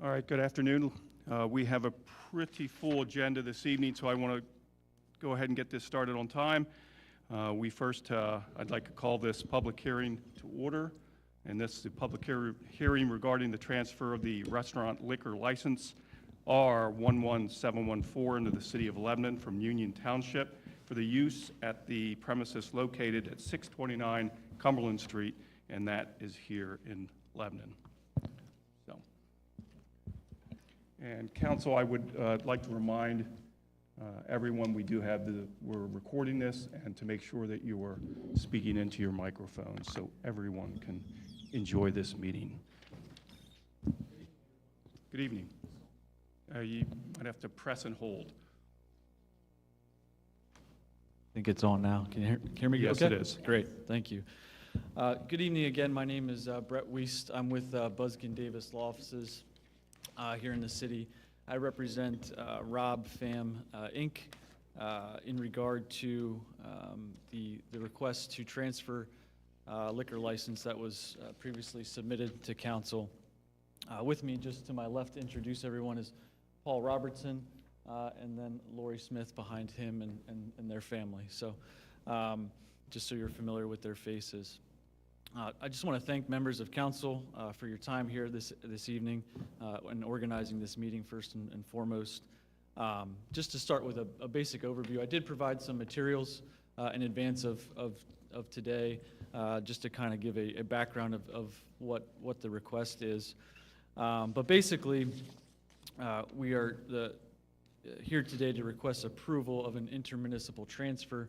All right, good afternoon. We have a pretty full agenda this evening, so I want to go ahead and get this started on time. I'd like to call this public hearing to order, and this is the public hearing regarding the transfer of the restaurant liquor license R11714 into the City of Lebanon from Union Township for the use at the premises located at 629 Cumberland Street, and that is here in Lebanon. And council, I would like to remind everyone we're recording this, and to make sure that you are speaking into your microphone so everyone can enjoy this meeting. Good evening. You might have to press and hold. I think it's on now. Can you hear me? Yes, okay? It is. Great, thank you. Good evening again. My name is Brett Wiest. I'm with Buskin Davis Law Offices here in the city. I represent Rob Pham Inc. In regard to the request to transfer liquor license that was previously submitted to council. With me, just to my left, to introduce everyone, is Paul Robertson, and then Lori Smith behind him and their family. So just so you're familiar with their faces. I just want to thank members of council for your time here this evening and organizing this meeting first and foremost. Just to start with a basic overview, I did provide some materials in advance of today, just to kind of give a background of what the request is. But basically, we are here today to request approval of an intermunicipal transfer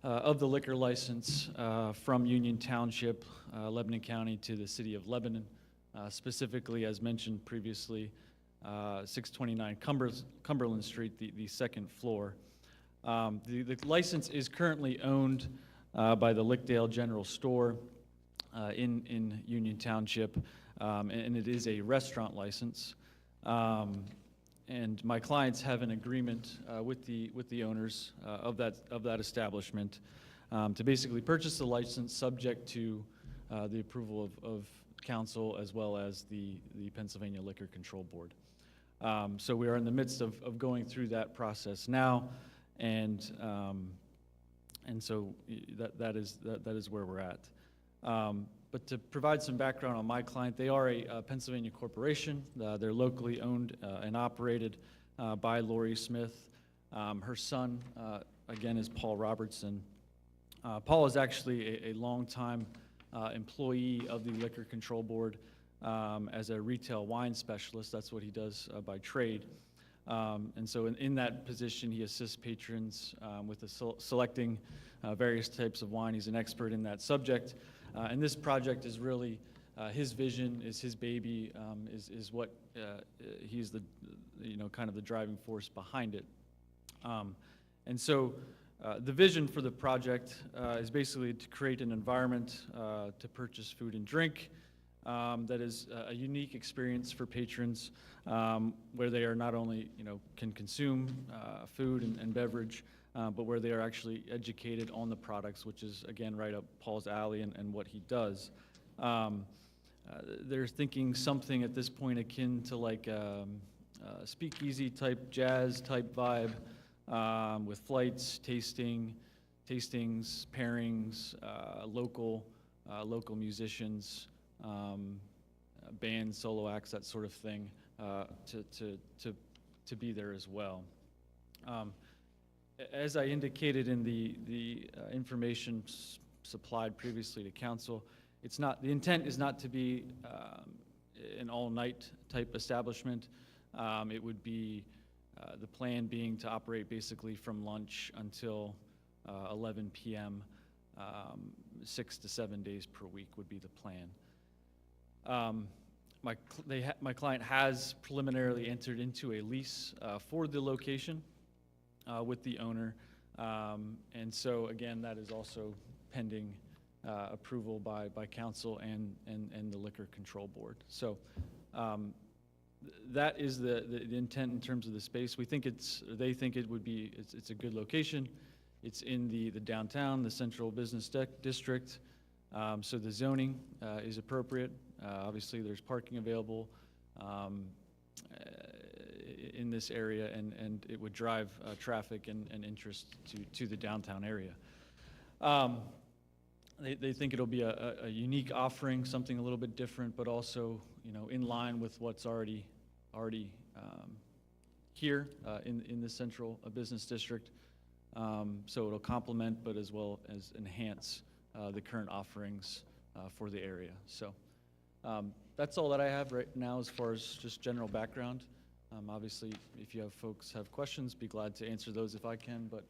of the liquor license from Union Township, Lebanon County, to the City of Lebanon, specifically, as mentioned previously, 629 Cumberland Street, the second floor. The license is currently owned by the Lickdale General Store in Union Township, and it is a restaurant license. And my clients have an agreement with the owners of that establishment to basically purchase the license subject to the approval of council as well as the Pennsylvania Liquor Control Board. So we are in the midst of going through that process now, and so that is where we're at. But to provide some background on my client, they are a Pennsylvania corporation. They're locally owned and operated by Lori Smith. Her son, again, is Paul Robertson. Paul is actually a longtime employee of the Liquor Control Board as a retail wine specialist. That's what he does by trade. And so in that position, he assists patrons with selecting various types of wine. He's an expert in that subject. And this project is really his vision, is his baby, is what he's the kind of the driving force behind it. And so the vision for the project is basically to create an environment to purchase food and drink that is a unique experience for patrons, where they are not only can consume food and beverage, but where they are actually educated on the products, which is, again, right up Paul's alley and what he does. They're thinking something at this point akin to like speakeasy type, jazz type vibe, with flights, tastings, pairings, local musicians, bands, solo acts, that sort of thing, to be there as well. As I indicated in the information supplied previously to council, the intent is not to be an all-night type establishment. It would be the plan being to operate basically from lunch until 11 p.m. 6 to 7 days per week would be the plan. My client has preliminarily entered into a lease for the location with the owner, and so again, that is also pending approval by council and the Liquor Control Board. So that is the intent in terms of the space. They think it's a good location. It's in the downtown, the central business district, so the zoning is appropriate. Obviously, there's parking available. in this area, and it would drive traffic and interest to the downtown area. They think it'll be a unique offering, something a little bit different, but also, in line with what's already here in the central business district. So it'll complement, but as well as enhance the current offerings for the area. So that's all that I have right now as far as just general background. Obviously, if you folks have questions, be glad to answer those if I can, but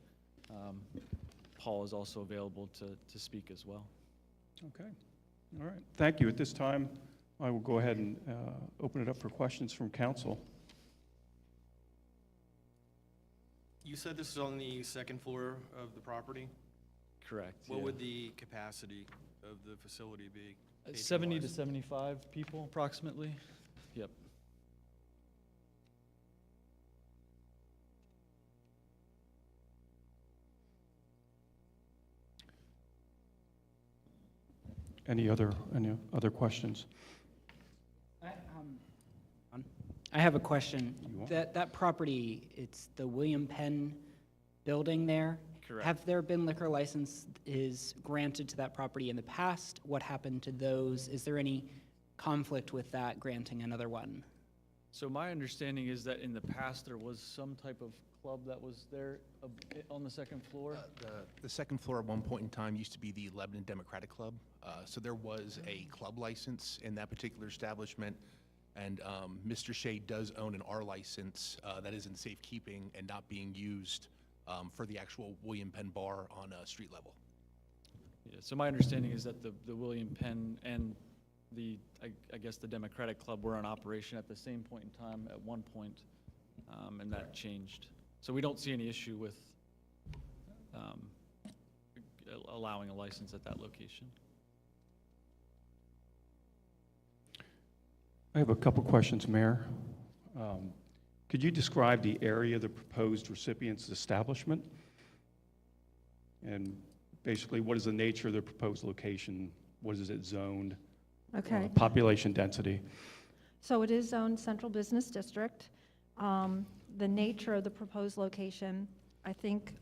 Paul is also available to speak as well. Okay. All right. Thank you. At this time, I will go ahead and open it up for questions from council. You said this is on the second floor of the property? Correct. What yeah. would the capacity of the facility be? 70 to patron-wise? 75 people approximately. Yep. Any other questions? I have a question. You want? That property, it's the William Penn building there? Correct. Have there been liquor licenses granted to that property in the past? What happened to those? Is there any conflict with that granting another one? So my understanding is that in the past, there was some type of club that was there on the second floor. The second floor at one point in time used to be the Lebanon Democratic Club. So there was a club license in that particular establishment. And Mr. Shea does own an R license that is in safekeeping and not being used for the actual William Penn bar on street level. Yeah, so my understanding is that the William Penn and I guess the Democratic Club were in operation at the same point in time at one point, and that changed. So we don't see any issue with allowing a license at that location. I have a couple questions, Mayor. Could you describe the area of the proposed recipient's establishment? And basically, what is the nature of the proposed location? What is it zoned? Okay, Population density? so it is zoned Central Business District. The nature of the proposed location, I think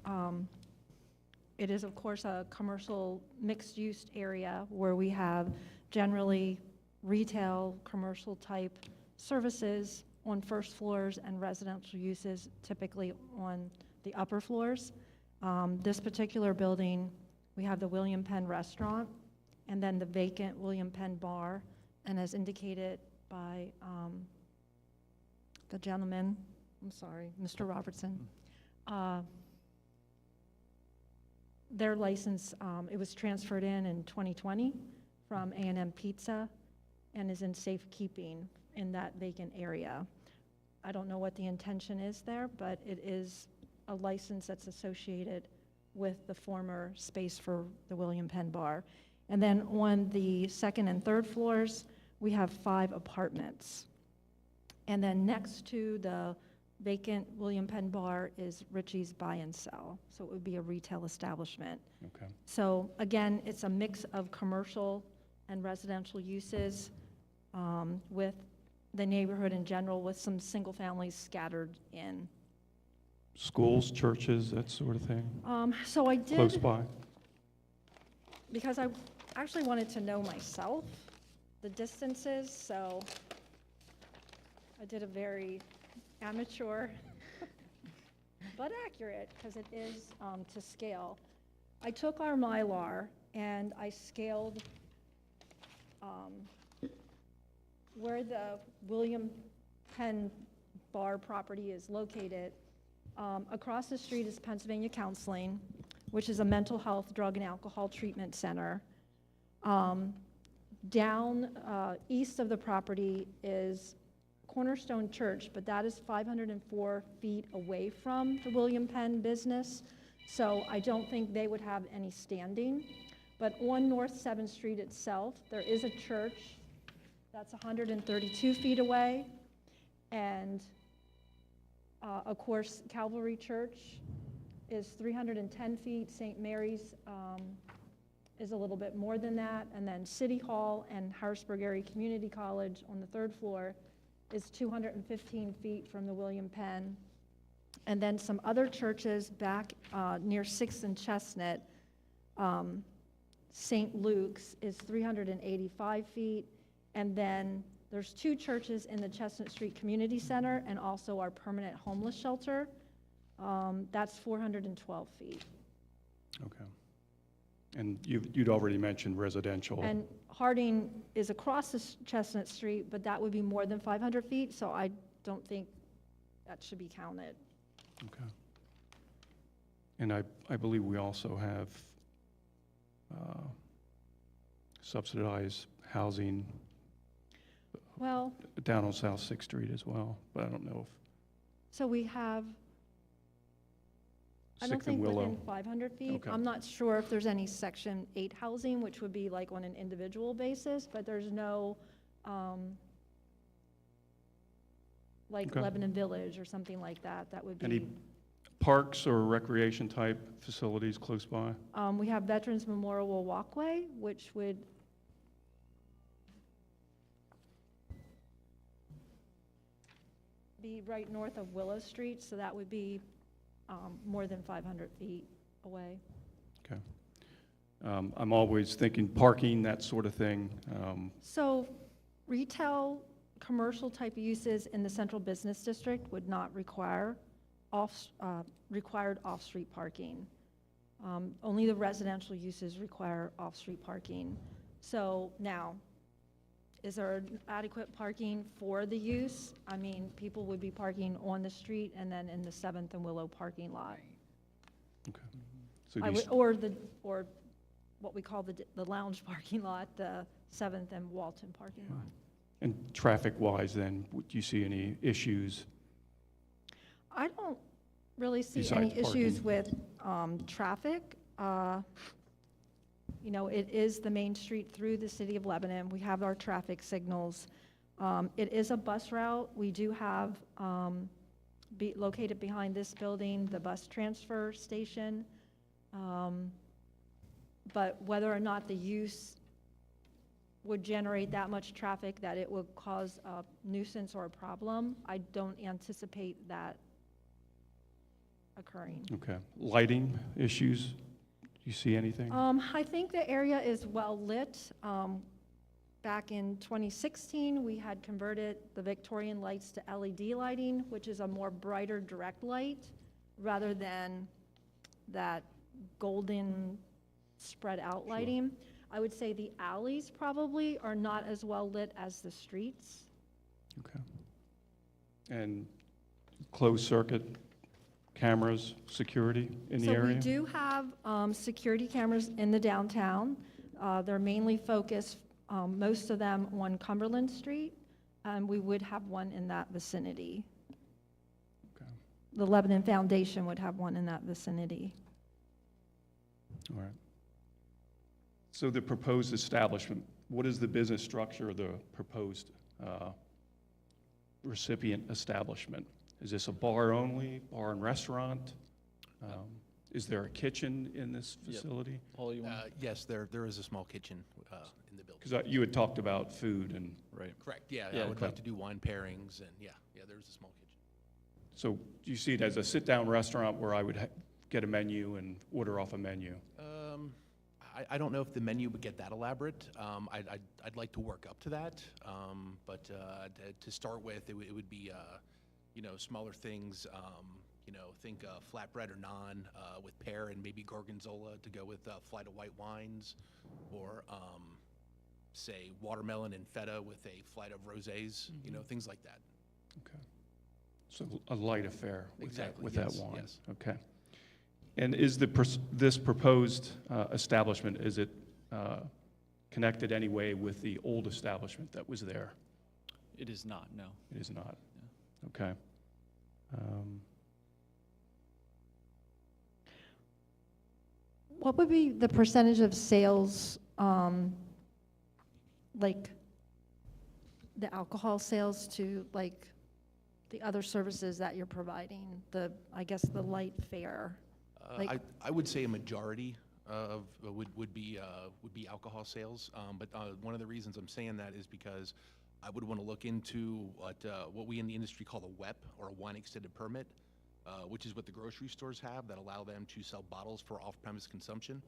it is, of course, a commercial mixed-use area where we have generally retail, commercial-type services on first floors and residential uses typically on the upper floors. This particular building, we have the William Penn Restaurant and then the vacant William Penn Bar, and as indicated by the gentleman, I'm sorry, Mr. Robertson, their license, it was transferred in 2020 from A&M Pizza and is in safekeeping in that vacant area. I don't know what the intention is there, but it is a license that's associated with the former space for the William Penn Bar. And then on the second and third floors, we have 5 apartments. And then next to the vacant William Penn Bar is Richie's Buy and Sell. So it would be a retail establishment. Okay. So again, it's a mix of commercial and residential uses with the neighborhood in general, with some single families scattered in. Schools, churches, that sort of thing? So I did, Close by? because I actually wanted to know myself the distances, so I did a very amateur but accurate, because it is to scale. I took our Mylar and I scaled where the William Penn Bar property is located. Across the street is Pennsylvania Counseling, which is a mental health, drug, and alcohol treatment center. Down east of the property is Cornerstone Church, but that is 504 feet away from the William Penn business, so I don't think they would have any standing. But on North 7th Street itself, there is a church that's 132 feet away, and of course, Calvary Church is 310 feet, St. Mary's is a little bit more than that, and then City Hall and Harrisburg Area Community College on the 3rd floor is 215 feet from the William Penn. And then some other churches back near 6th and Chestnut, St. Luke's is 385 feet. And then there's 2 churches in the Chestnut Street Community Center and also our permanent homeless shelter. That's 412 feet. Okay. And you'd already mentioned residential. And Harding is across the Chestnut Street, but that would be more than 500 feet, so I don't think that should be counted. Okay. And I believe we also have subsidized housing Well, down on South Sixth Street as well, but I don't know so we have, I if don't Sixth and think Willow. within 500 feet. Okay. I'm not sure if there's any Section 8 housing, which would be like on an individual basis, but there's no, like Okay. Lebanon Village or something like that, that would Any be. parks or recreation type facilities close by? We have Veterans Memorial Walkway, which would be right north of Willow Street, so that would be more than 500 feet away. Okay. I'm always thinking parking, that sort of thing. So retail, commercial type uses in the central business district would not require required off-street parking. Only the residential uses require off-street parking. So now, is there adequate parking for the use? I mean, people would be parking on the street and then in the 7th and Willow parking lot. Okay. So do you s- Or what we call the lounge parking lot, the 7th and Walton parking lot. And traffic-wise then, do you see any issues? I don't really see Besides any issues parking. with traffic. You know, it is the main street through the city of Lebanon. We have our traffic signals. It is a bus route. We do have, located behind this building, the bus transfer station. But whether or not the use would generate that much traffic that it would cause a nuisance or a problem, I don't anticipate that occurring. Okay. Lighting issues? Do you see anything? I think the area is well lit. Back in 2016, we had converted the Victorian lights to LED lighting, which is a more brighter direct light rather than that golden spread out lighting. I would say the alleys probably are not as well lit as the streets. Okay. And closed circuit cameras, security in the So we area? do have security cameras in the downtown. They're mainly focused, most of them on Cumberland Street. We would have one in that vicinity. Okay. The Lebanon Foundation would have one in that vicinity. All right. So the proposed establishment, what is the business structure of the proposed recipient establishment? Is this a bar only, bar and restaurant? Is there a kitchen in this Yep. facility? Paul, you want? Yes, there is a small kitchen in the building. Because you had talked about food and, Right. Correct, yeah, Yeah, I would okay. like to do wine pairings, and yeah, there's a small kitchen. so do you see it as a sit-down restaurant where I would get a menu and order off a menu? I don't know if the menu would get that elaborate. I'd like to work up to that, but to start with, it would be, smaller things, think flatbread or naan with pear and maybe gorgonzola to go with flight of white wines, or say watermelon and feta with a flight of rosés, things like that. Okay. So a light affair with Exactly, that yes, wine? yes. Okay. And is this proposed establishment, is it connected anyway with the old establishment that was there? It is not, no. It is not? Okay. What would be the percentage of sales, like the alcohol sales to like the other services that you're providing? I guess the light fare. Like- I would say a majority of would be alcohol sales, but one of the reasons I'm saying that is because I would want to look into what we in the industry call a WEP, or a wine extended permit, which is what the grocery stores have that allow them to sell bottles for off-premise consumption.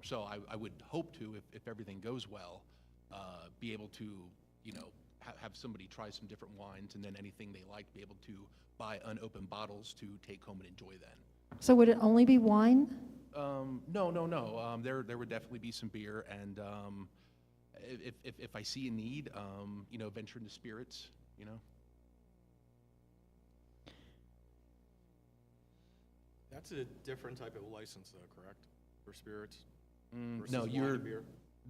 So I would hope to, if everything goes well, be able to, have somebody try some different wines, and then anything they like, be able to buy unopened bottles to take home and enjoy then. So would it only be wine? No. There would definitely be some beer, and if I see a need, venture into spirits, That's a different type of license though, correct? For spirits? Versus No, wine you're, and beer?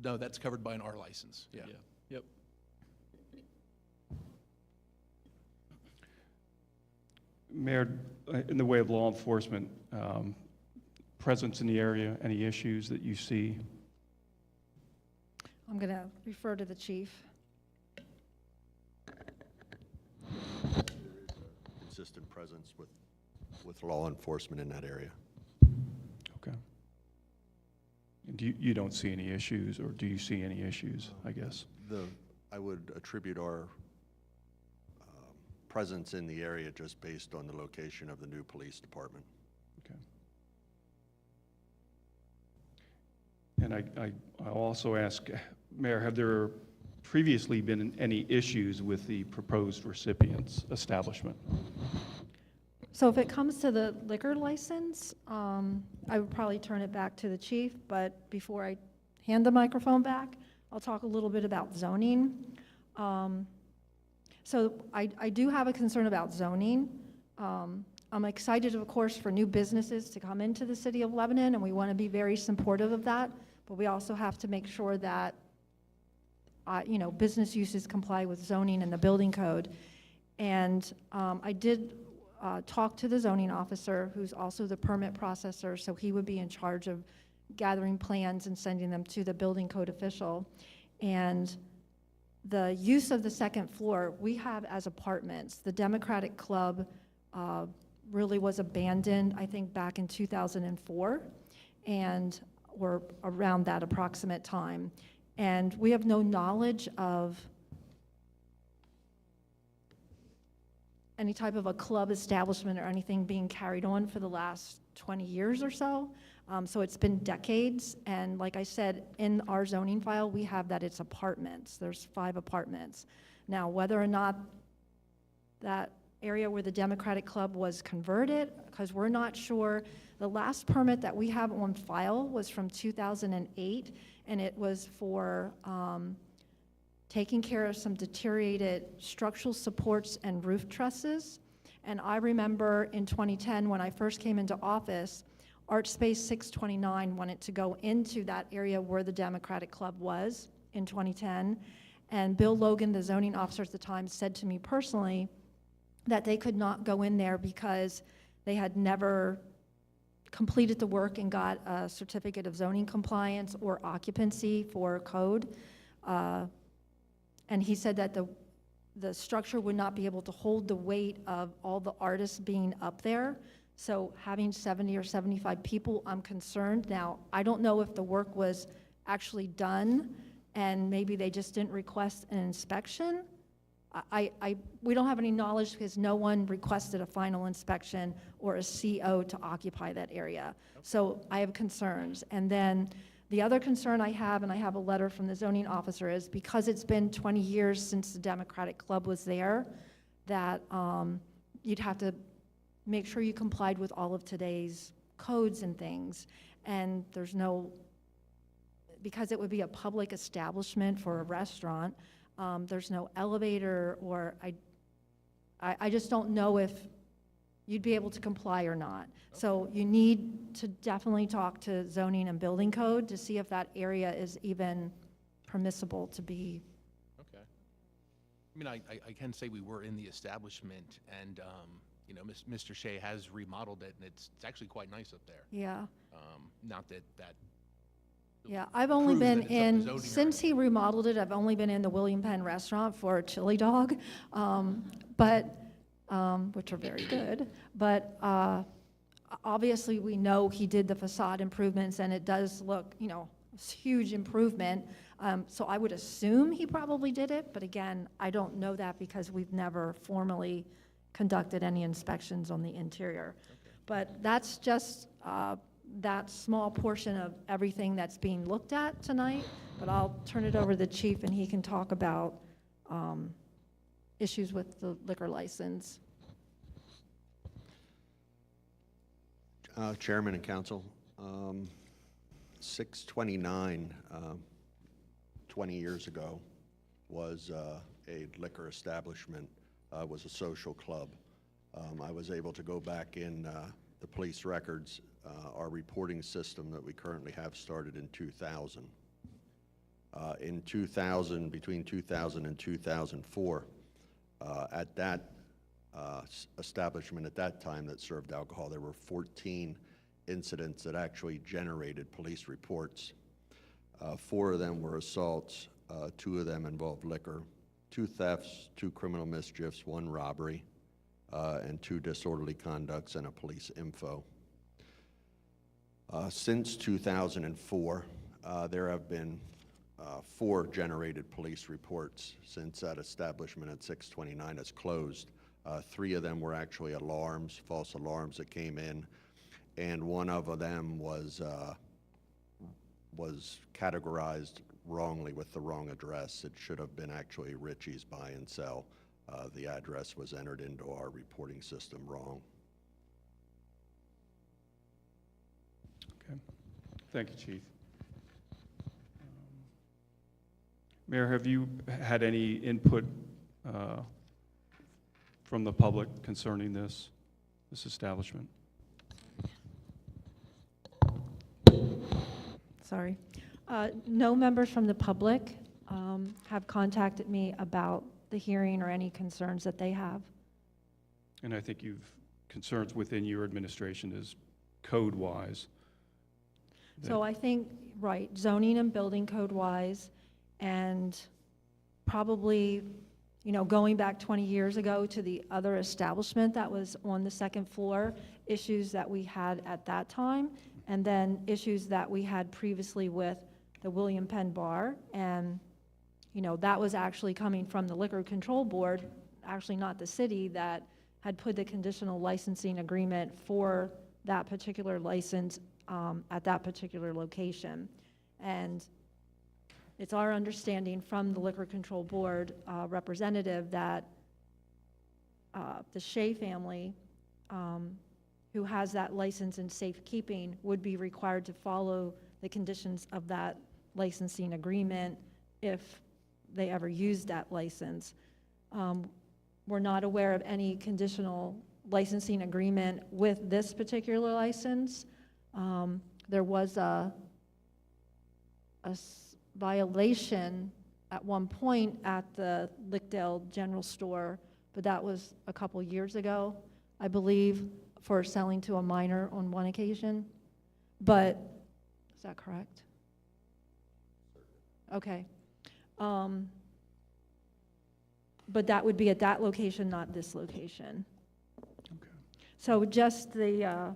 no, that's covered by an R license, yeah. Yep. Mayor, in the way of law enforcement, presence in the area, any issues that you see? I'm going to refer to the chief. Consistent presence with law enforcement in that area. Okay. And you don't see any issues, or do you see any issues, I guess? I would attribute our presence in the area just based on the location of the new police department. Okay. And I also ask, Mayor, have there previously been any issues with the proposed recipient's establishment? So if it comes to the liquor license, I would probably turn it back to the chief, but before I hand the microphone back, I'll talk a little bit about zoning. So I do have a concern about zoning. I'm excited, of course, for new businesses to come into the city of Lebanon, and we want to be very supportive of that, but we also have to make sure that, business uses comply with zoning and the building code. And I did talk to the zoning officer, who's also the permit processor, so he would be in charge of gathering plans and sending them to the building code official. And the use of the second floor, we have as apartments. The Democratic Club really was abandoned, I think, back in 2004, or around that approximate time. And we have no knowledge of any type of a club establishment or anything being carried on for the last 20 years or so. So it's been decades, and like I said, in our zoning file, we have that it's apartments. There's 5 apartments. Now, whether or not that area where the Democratic Club was converted, because we're not sure. The last permit that we have on file was from 2008, and it was for taking care of some deteriorated structural supports and roof trusses. And I remember in 2010, when I first came into office, ArtSpace 629 wanted to go into that area where the Democratic Club was in 2010. And Bill Logan, the zoning officer at the time, said to me personally that they could not go in there because they had never completed the work and got a certificate of zoning compliance or occupancy for code. And he said that the structure would not be able to hold the weight of all the artists being up there. So having 70 or 75 people, I'm concerned. Now, I don't know if the work was actually done and maybe they just didn't request an inspection. We don't have any knowledge because no one requested a final inspection or a CO to occupy that area. So I have concerns. And then the other concern I have, and I have a letter from the zoning officer, is because it's been 20 years since the Democratic Club was there, that you'd have to make sure you complied with all of today's codes and things. And there's no, because it would be a public establishment for a restaurant, there's no elevator, or I just don't know if you'd be able to comply or not. Okay. So you need to definitely talk to zoning and building code to see if that area is even permissible to be. Okay. I mean, I can say we were in the establishment, and Mr. Shea has remodeled it, and it's actually quite nice up there. Yeah. Not that. Yeah, I've only been proves that it's up to in, zoning or since he remodeled it, I've only been in the William Penn restaurant for a chili dog, which are very good. But obviously, we know he did the facade improvements, and it does look, huge improvement. So I would assume he probably did it, but again, I don't know that because we've never formally conducted any inspections on the interior. But that's just that small portion of everything that's being looked at tonight. But I'll turn it over to the chief, and he can talk about issues with the liquor license. Chairman and council, 629, 20 years ago, was a liquor establishment, was a social club. I was able to go back in the police records. Our reporting system that we currently have started in 2000. In 2000, between 2000 and 2004, at that establishment at that time that served alcohol, there were 14 incidents that actually generated police reports. 4 of them were assaults, 2 of them involved liquor, 2 thefts, 2 criminal mischiefs, 1 robbery, and 2 disorderly conducts and a police info. Since 2004, there have been 4 generated police reports since that establishment at 629 has closed. 3 of them were actually alarms, false alarms that came in, and 1 of them was categorized wrongly with the wrong address. It should have been actually Richie's Buy and Sell. The address was entered into our reporting system wrong. Okay. Thank you, Chief. Mayor, have you had any input from the public concerning this establishment? Sorry. No members from the public have contacted me about the hearing or any concerns that they have. And I think you've concerns within your administration is code-wise. So I think, right, zoning and building code-wise, and probably, you know, going back 20 years ago to the other establishment that was on the 2nd floor, issues that we had at that time, and then issues that we had previously with the William Penn Bar. And, you know, that was actually coming from the Liquor Control Board, actually not the city, that had put the conditional licensing agreement for that particular license at that particular location. And it's our understanding from the Liquor Control Board representative that the Shea family, who has that license in safekeeping, would be required to follow the conditions of that licensing agreement if they ever used that license. We're not aware of any conditional licensing agreement with this particular license. There was a violation at one point at the Lickdale General Store, but that was a couple years ago, I believe, for selling to a minor on one occasion. But, is that correct? Okay. But that would be at that location, not this location. Okay. So just the,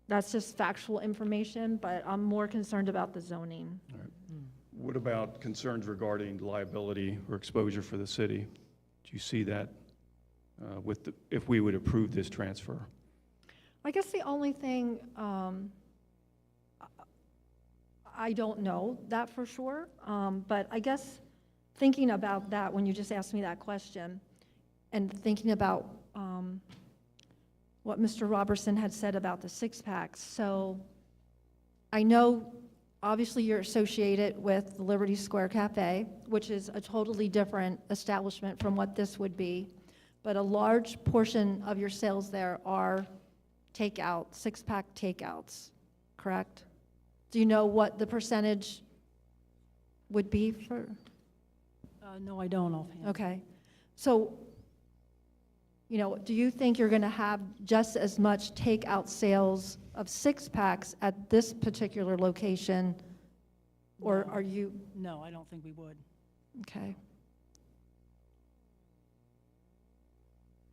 that's just factual information, but I'm more concerned about the zoning. All right. What about concerns regarding liability or exposure for the city? Do you see that if we would approve this transfer? I guess the only thing, I don't know that for sure, but I guess thinking about that when you just asked me that question, and thinking about what Mr. Robertson had said about the 6-packs. So I know obviously you're associated with the Liberty Square Cafe, which is a totally different establishment from what this would be, but a large portion of your sales there are takeout, 6-pack takeouts, correct? Do you know what the percentage would be for? No, I don't offhand. Okay. So, you know, do you think you're going to have just as much takeout sales of 6-packs at this particular location, or No. are you? No, I don't think we would. Okay.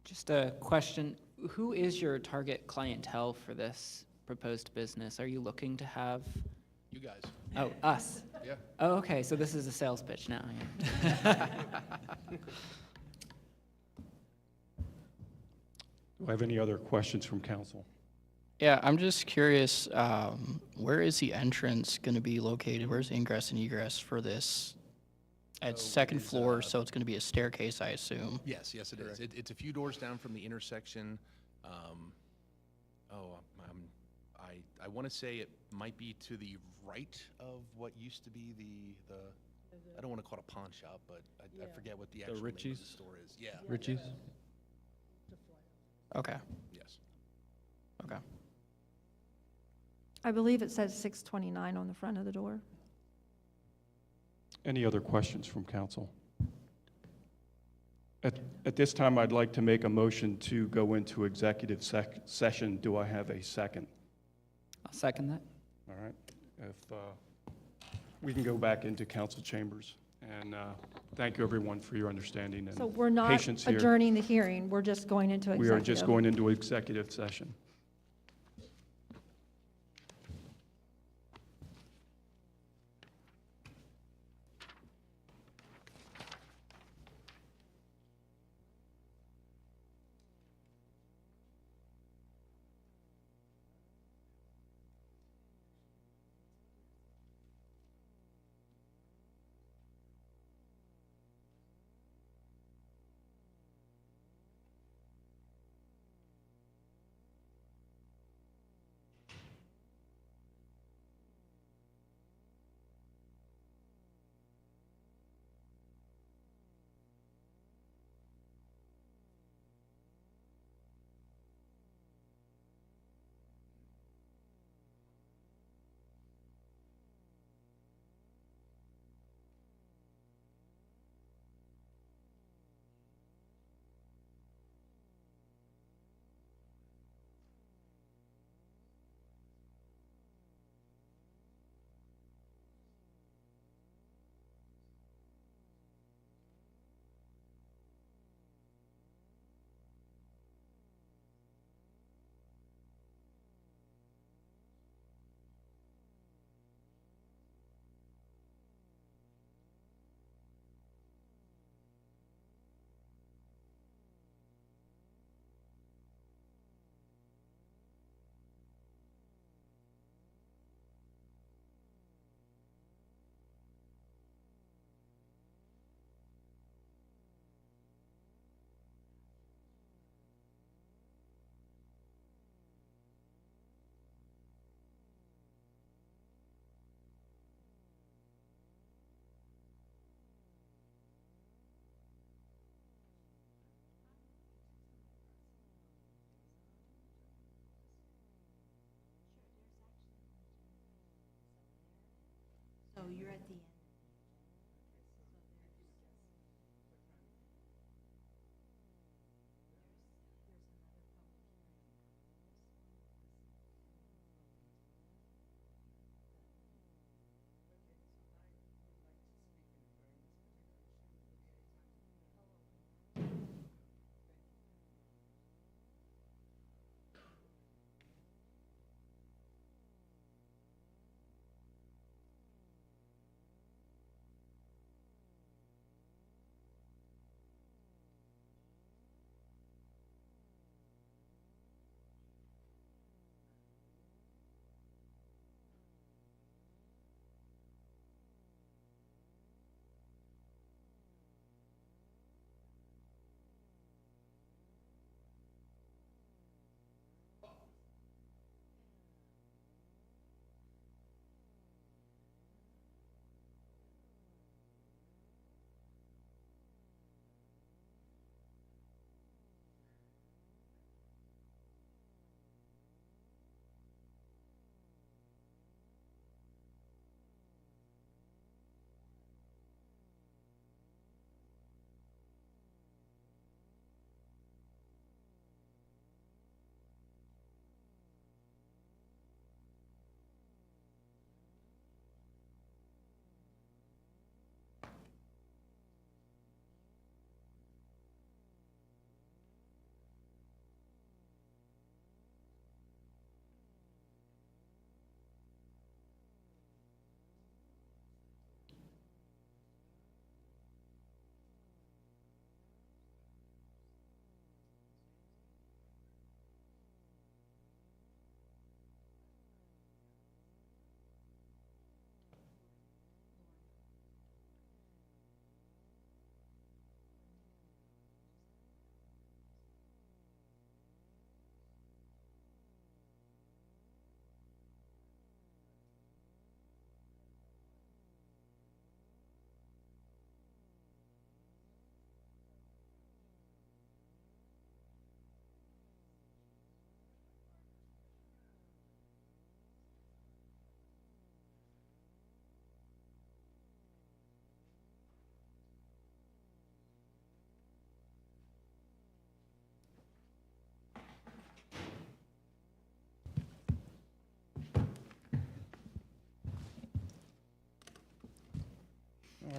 Just a question, who is your target clientele for this proposed business? Are you looking to have, You guys. oh, us? Yeah. Oh, okay, so this is a sales pitch now. Yeah. Do I have any other questions from council? Yeah, I'm just curious, where is the entrance going to be located? Where's the ingress and egress for this? It's So it second is, floor, so it's going to be a staircase, I assume. Yes, yes, it is. It's a few doors down from the intersection. I want to say it might be to the right of what used to be the I don't want to call it a pawn shop, but I forget what the actual name of Ritchie's? the store is. Yeah. Richie's? Okay, Yes. okay. I believe it says 629 on the front of the door. Any other questions from council? At this time, I'd like to make a motion to go into executive session. Do I have a second? I'll second that. All right. If we can go back into council chambers. And thank you, everyone, for your understanding So and we're not patience here. adjourning the hearing, we're just going into We executive. are just going into executive session.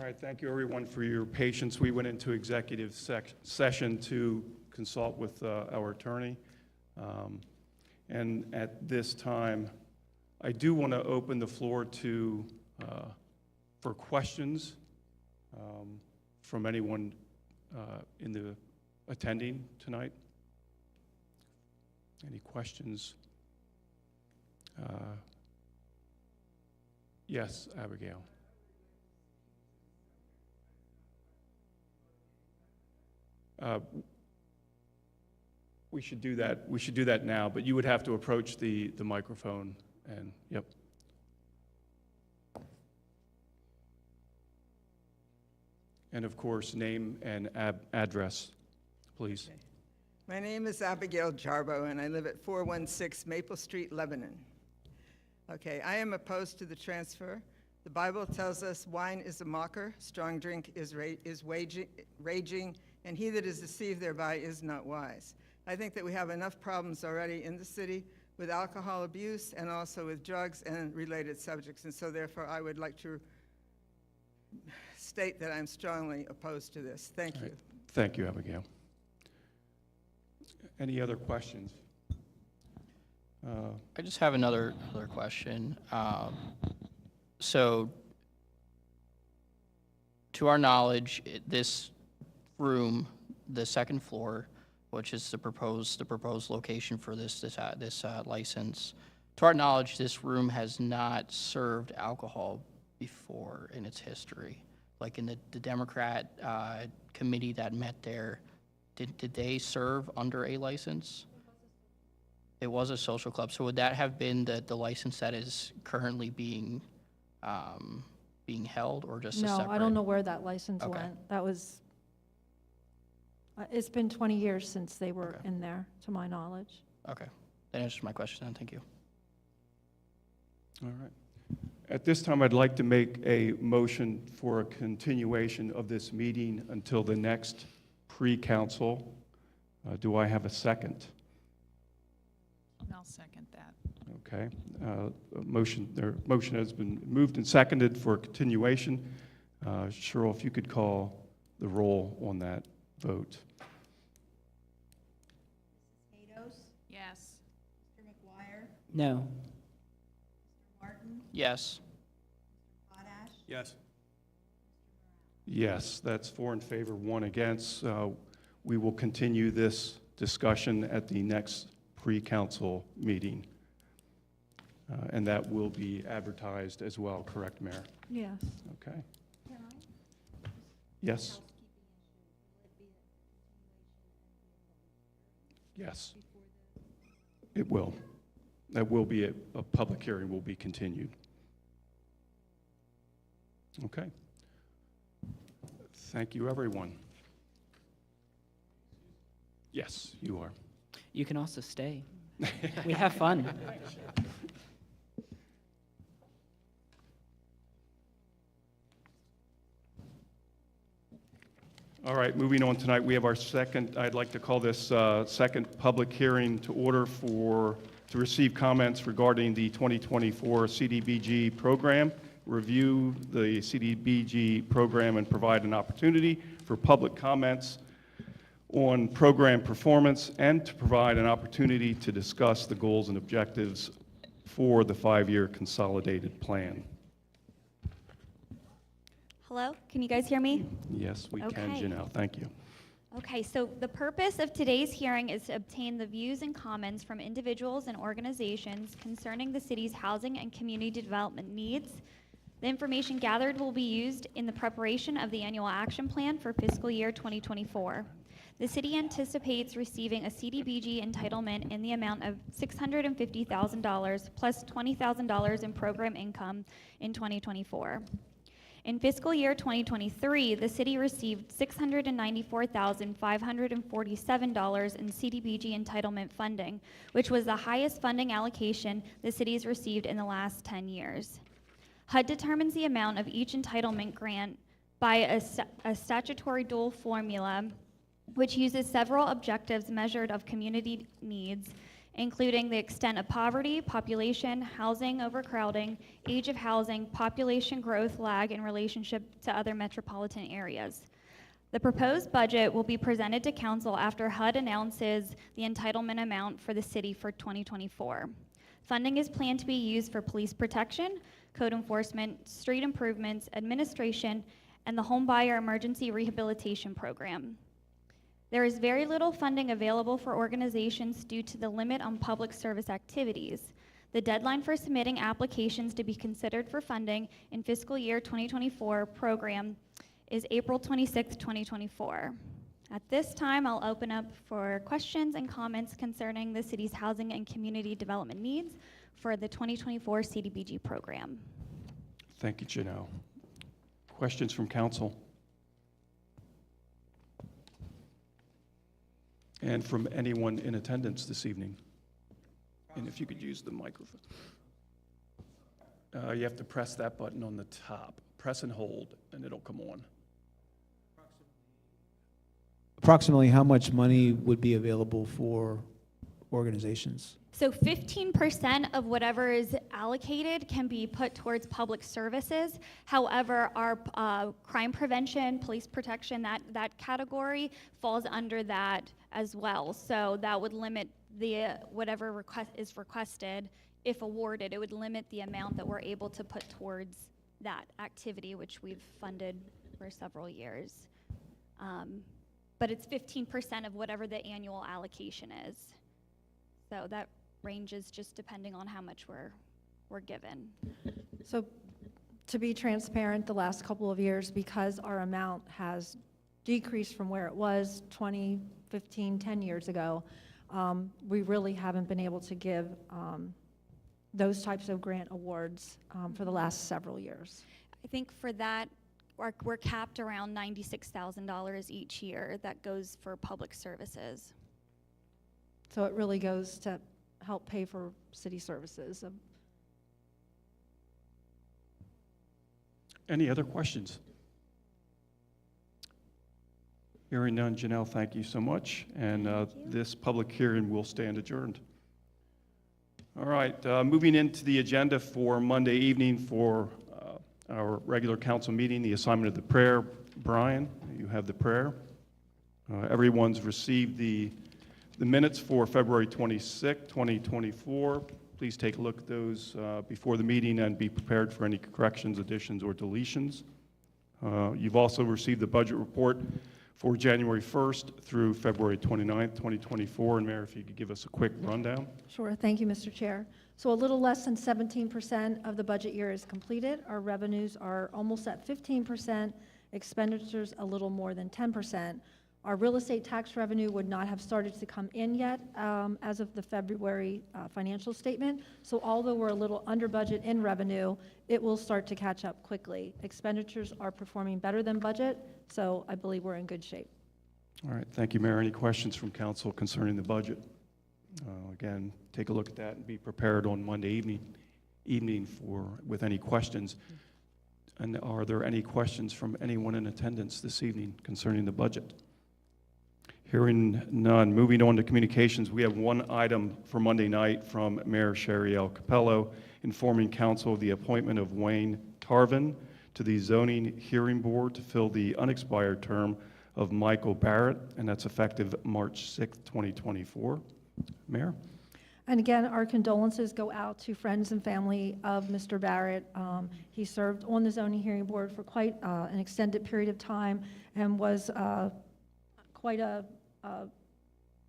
right, thank you everyone for your patience. We went into executive session to consult with our attorney. And at this time, I do want to open the floor to, for questions from anyone in the attending tonight. Any questions? Yes, Abigail. We should do that. We should do that now, but you would have to approach the microphone and, yep. And of course, name and address, please. My name is Abigail Jarbo, and I live at 416 Maple Street, Lebanon. Okay, I am opposed to the transfer. The Bible tells us wine is a mocker, strong drink is raging, and he that is deceived thereby is not wise. I think that we have enough problems already in the city with alcohol abuse and also with drugs and related subjects, and so therefore I would like to state that I'm strongly opposed to this. Thank you. Right. Thank you, Abigail. Any other questions? I just have another question. So, to our knowledge, this room, the second floor, which is the proposed location for this license, to our knowledge, this room has not served alcohol before in its history. Like in the Democrat committee that met there, did they serve under a license? It was a social club. So would that have been the license that is currently being held, or just a No, separate? I don't know where that license Okay. went. That was, it's been 20 years since they were Okay. in there, to my knowledge. Okay, that answers my question then, thank you. All right. At this time, I'd like to make a motion for a continuation of this meeting until the next pre-council. Do I have a second? I'll second that. Okay. Motion has been moved and seconded for continuation. Cheryl, if you could call the roll on that vote. Yes. No. Yes. Yes. Yes, that's 4 in favor, 1 against. We will continue this discussion at the next pre-council meeting. And that will be advertised as well, correct, Mayor? Yes. Okay. Yes? Yes. It will. That will be a public hearing will be continued. Okay. Thank you, everyone. Yes, you are. You can also stay. We have fun. All right, moving on tonight, we have our second, I'd like to call this second public hearing to order to receive comments regarding the 2024 CDBG program, review the CDBG program, and provide an opportunity for public comments on program performance, and to provide an opportunity to discuss the goals and objectives for the 5-year consolidated plan. Hello, can you guys hear me? Yes, we can, Okay. Janelle. Thank you. Okay, so the purpose of today's hearing is to obtain the views and comments from individuals and organizations concerning the city's housing and community development needs. The information gathered will be used in the preparation of the annual action plan for fiscal year 2024. The city anticipates receiving a CDBG entitlement in the amount of $650,000 plus $20,000 in program income in 2024. In fiscal year 2023, the city received $694,547 in CDBG entitlement funding, which was the highest funding allocation the city has received in the last 10 years. HUD determines the amount of each entitlement grant by a statutory dual formula, which uses several objectives measured of community needs, including the extent of poverty, population, housing overcrowding, age of housing, population growth lag in relationship to other metropolitan areas. The proposed budget will be presented to council after HUD announces the entitlement amount for the city for 2024. Funding is planned to be used for police protection, code enforcement, street improvements, administration, and the home buyer emergency rehabilitation program. There is very little funding available for organizations due to the limit on public service activities. The deadline for submitting applications to be considered for funding in fiscal year 2024 program is April 26, 2024. At this time, I'll open up for questions and comments concerning the city's housing and community development needs for the 2024 CDBG program. Thank you, Janelle. Questions from council? And from anyone in attendance this evening? And if you could use the microphone. You have to press that button on the top. Press and hold, and it'll come on. Approximately how much money would be available for organizations? So 15% of whatever is allocated can be put towards public services. However, our crime prevention, police protection, that category falls under that as well. So that would limit the whatever request is requested. If awarded, it would limit the amount that we're able to put towards that activity, which we've funded for several years. But it's 15% of whatever the annual allocation is. So that ranges just depending on how much we're given. So to be transparent, the last couple of years, because our amount has decreased from where it was 20, 15, 10 years ago, we really haven't been able to give those types of grant awards for the last several years. I think for that, we're capped around $96,000 each year that goes for public services. So it really goes to help pay for city services. Any other questions? Hearing none, Janelle, thank you so much. And this public hearing will stand adjourned. All right, moving into the agenda for Monday evening for our regular council meeting, the assignment of the prayer. Brian, you have the prayer. Everyone's received the minutes for February 26, 2024. Please take a look at those before the meeting and be prepared for any corrections, additions, or deletions. You've also received the budget report for January 1st through February 29th, 2024. And Mayor, if you could give us a quick rundown. Sure, thank you, Mr. Chair. So a little less than 17% of the budget year is completed. Our revenues are almost at 15%, expenditures a little more than 10%. Our real estate tax revenue would not have started to come in yet as of the February financial statement. So although we're a little under budget in revenue, it will start to catch up quickly. Expenditures are performing better than budget, so I believe we're in good shape. All right, thank you, Mayor. Any questions from council concerning the budget? Again, take a look at that and be prepared on Monday evening with any questions. And are there any questions from anyone in attendance this evening concerning the budget? Hearing none. Moving on to communications, we have one item for Monday night from Mayor Sherry L. Capello informing council of the appointment of Wayne Tarvin to the Zoning Hearing Board to fill the unexpired term of Michael Barrett, and that's effective March 6, 2024. Mayor? And again, our condolences go out to friends and family of Mr. Barrett. He served on the Zoning Hearing Board for quite an extended period of time and was quite a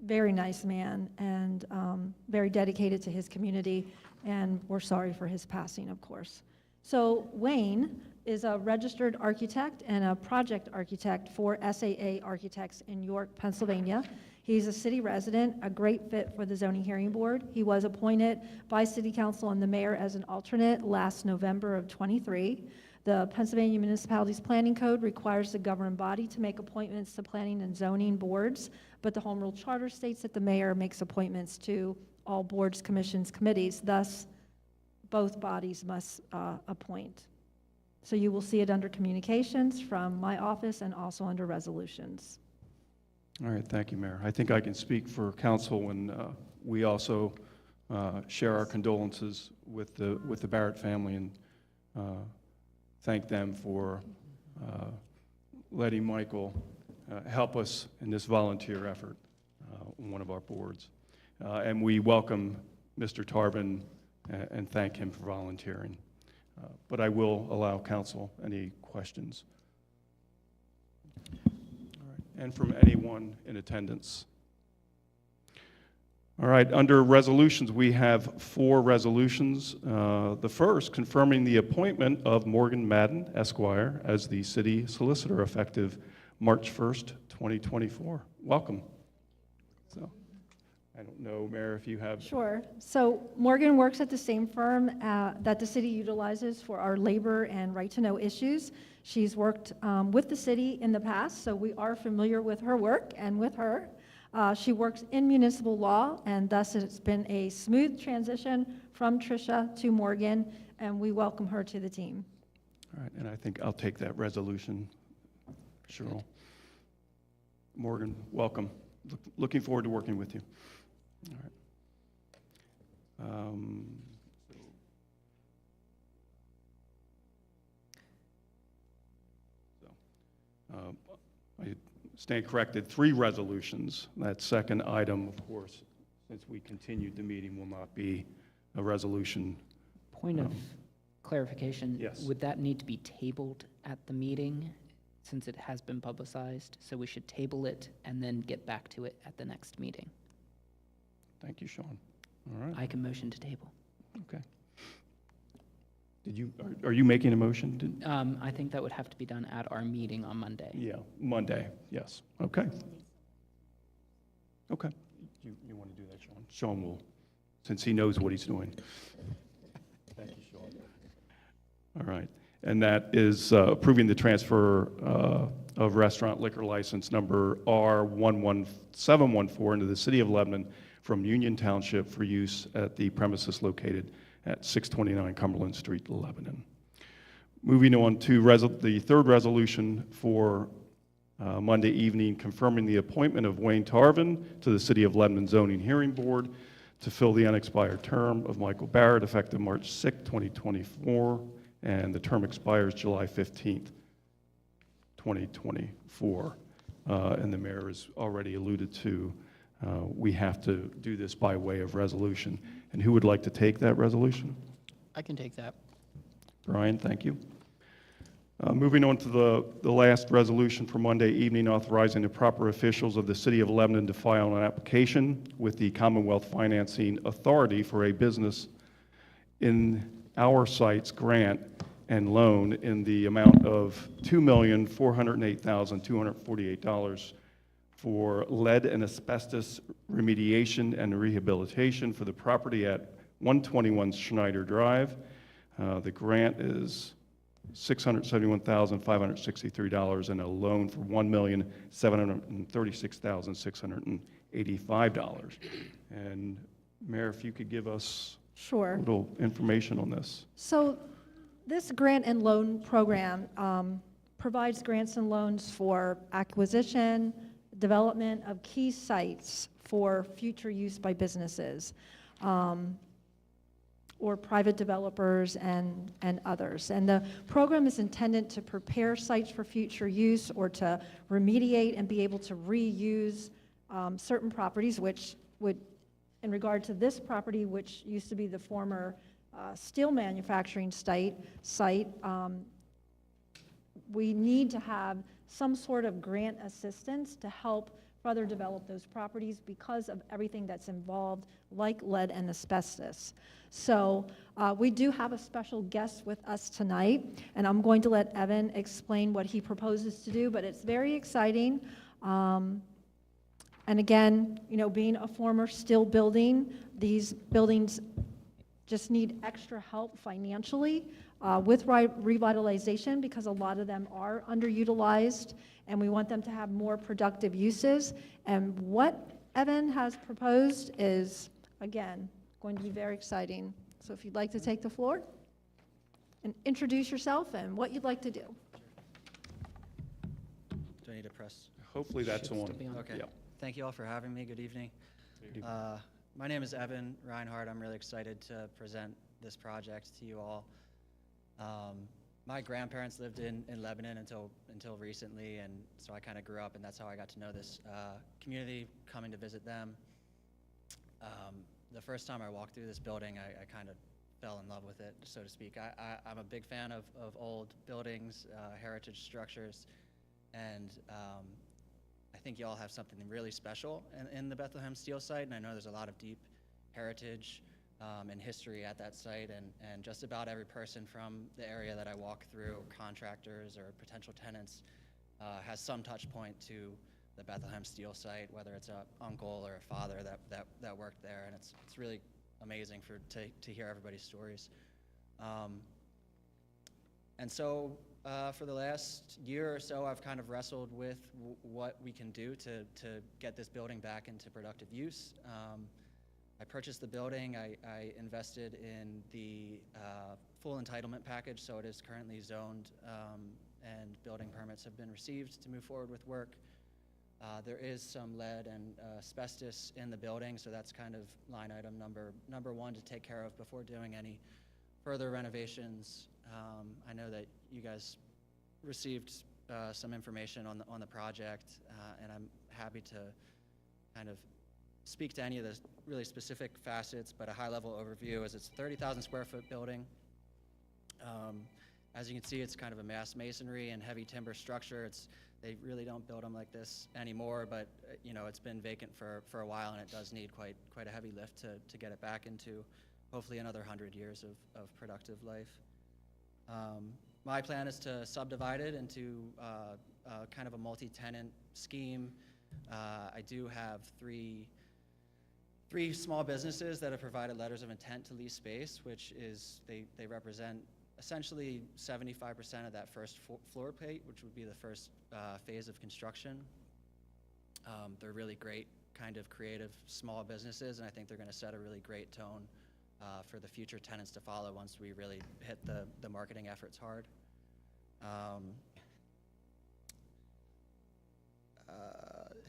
very nice man and very dedicated to his community, and we're sorry for his passing, of course. So Wayne is a registered architect and a project architect for SAA Architects in York, Pennsylvania. He's a city resident, a great fit for the Zoning Hearing Board. He was appointed by City Council and the mayor as an alternate last November of '23. The Pennsylvania Municipalities Planning Code requires the governing body to make appointments to planning and zoning boards, but the Home Rule Charter states that the mayor makes appointments to all boards, commissions, committees. Thus, both bodies must appoint. So you will see it under communications from my office and also under resolutions. All right, thank you, Mayor. I think I can speak for council when we also share our condolences with the Barrett family and thank them for letting Michael help us in this volunteer effort on one of our boards. And we welcome Mr. Tarbin and thank him for volunteering. But I will allow council any questions. All right, and from anyone in attendance. All right, under resolutions, we have 4 resolutions. The first, confirming the appointment of Morgan Madden, Esquire, as the city solicitor effective March 1st, 2024. Welcome. So, I don't know, Mayor, if you have... Sure. So Morgan works at the same firm that the city utilizes for our labor and right-to-know issues. She's worked with the city in the past, so we are familiar with her work and with her. She works in municipal law, and thus it's been a smooth transition from Tricia to Morgan, and we welcome her to the team. All right, and I think I'll take that resolution, Cheryl. Morgan, welcome. Looking forward to working with you. All right. I stand corrected, 3 resolutions. That second item, of course, since we continued the meeting, will not be a resolution. Point of clarification. Yes. Would that need to be tabled at the meeting since it has been publicized? So we should table it and then get back to it at the next meeting. Thank you, Sean. All right. I can motion to table. Okay. Did you, are you making a motion? I think that would have to be done at our meeting on Monday. Yeah, Monday, yes. Okay. Okay. You want to do that, Sean? Sean will, since he knows what he's doing. Thank you, Sean. All right. And that is approving the transfer of restaurant liquor license number R11714 into the city of Lebanon from Union Township for use at the premises located at 629 Cumberland Street, Lebanon. Moving on to the third resolution for Monday evening, confirming the appointment of Wayne Tarvin to the City of Lebanon Zoning Hearing Board to fill the unexpired term of Michael Barrett effective March 6, 2024, and the term expires July 15th, 2024. And the mayor has already alluded to we have to do this by way of resolution. And who would like to take that resolution? I can take that. Brian, thank you. Moving on to the last resolution for Monday evening, authorizing the proper officials of the City of Lebanon to file an application with the Commonwealth Financing Authority for a business in our sites grant and loan in the amount of $2,408,248 for lead and asbestos remediation and rehabilitation for the property at 121 Schneider Drive. The grant is $671,563 and a loan for $1,736,685. And Mayor, if you could give us Sure. a little information on this. So this grant and loan program provides grants and loans for acquisition, development of key sites for future use by businesses or private developers and others. And the program is intended to prepare sites for future use or to remediate and be able to reuse certain properties, which would, in regard to this property, which used to be the former steel manufacturing site, we need to have some sort of grant assistance to help further develop those properties because of everything that's involved, like lead and asbestos. So we do have a special guest with us tonight, and I'm going to let Evan explain what he proposes to do, but it's very exciting. And again, you know, being a former steel building, these buildings just need extra help financially with revitalization because a lot of them are underutilized and we want them to have more productive uses. And what Evan has proposed is, again, going to be very exciting. So if you'd like to take the floor and introduce yourself and what you'd like to do. Do I need to press? hopefully that's Should on. still be on. Okay. Yep. Thank you all for having me. Good evening. Good evening. My name is Evan Reinhardt. I'm really excited to present this project to you all. My grandparents lived in Lebanon until recently, and so I kind of grew up, and that's how I got to know this community, coming to visit them. The first time I walked through this building, I kind of fell in love with it, so to speak. I'm a big fan of old buildings, heritage structures, and I think you all have something really special in the Bethlehem Steel site, and I know there's a lot of deep heritage and history at that site, and just about every person from the area that I walk through, contractors or potential tenants, has some touch point to the Bethlehem Steel site, whether it's an uncle or a father that worked there, and it's really amazing to hear everybody's stories. And so for the last year or so, I've kind of wrestled with what we can do to get this building back into productive use. I purchased the building. I invested in the full entitlement package, so it is currently zoned, and building permits have been received to move forward with work. There is some lead and asbestos in the building, so that's kind of line item number one to take care of before doing any further renovations. I know that you guys received some information on the project, and I'm happy to kind of speak to any of the really specific facets, but a high-level overview is it's a 30,000 square foot building. As you can see, it's kind of a mass masonry and heavy timber structure. They really don't build them like this anymore, but you know, it's been vacant for a while, and it does need quite a heavy lift to get it back into hopefully another 100 years of productive life. My plan is to subdivide it into kind of a multi-tenant scheme. I do have three small businesses that have provided letters of intent to lease space, which is they represent essentially 75% of that first floor plate, which would be the first phase of construction. They're really great kind of creative small businesses, and I think they're going to set a really great tone for the future tenants to follow once we really hit the marketing efforts hard.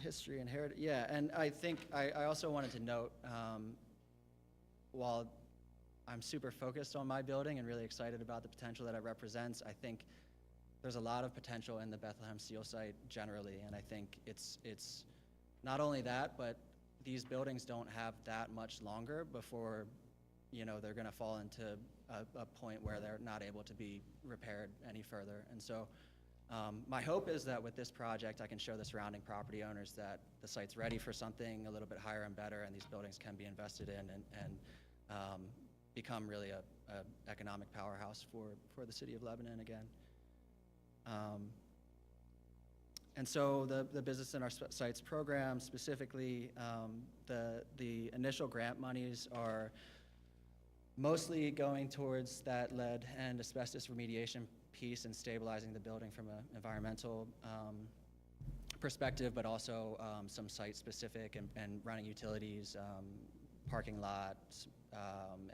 History and heritage, yeah, and I think I also wanted to note, while I'm super focused on my building and really excited about the potential that it represents, I think there's a lot of potential in the Bethlehem Steel site generally, and I think it's not only that, but these buildings don't have that much longer before, you know, they're going to fall into a point where they're not able to be repaired any further. And so my hope is that with this project, I can show the surrounding property owners that the site's ready for something a little bit higher and better, and these buildings can be invested in and become really a economic powerhouse for the city of Lebanon again. And so the Business in Our Sites program, specifically, the initial grant monies are mostly going towards that lead and asbestos remediation piece and stabilizing the building from an environmental perspective, but also some site-specific and running utilities, parking lots,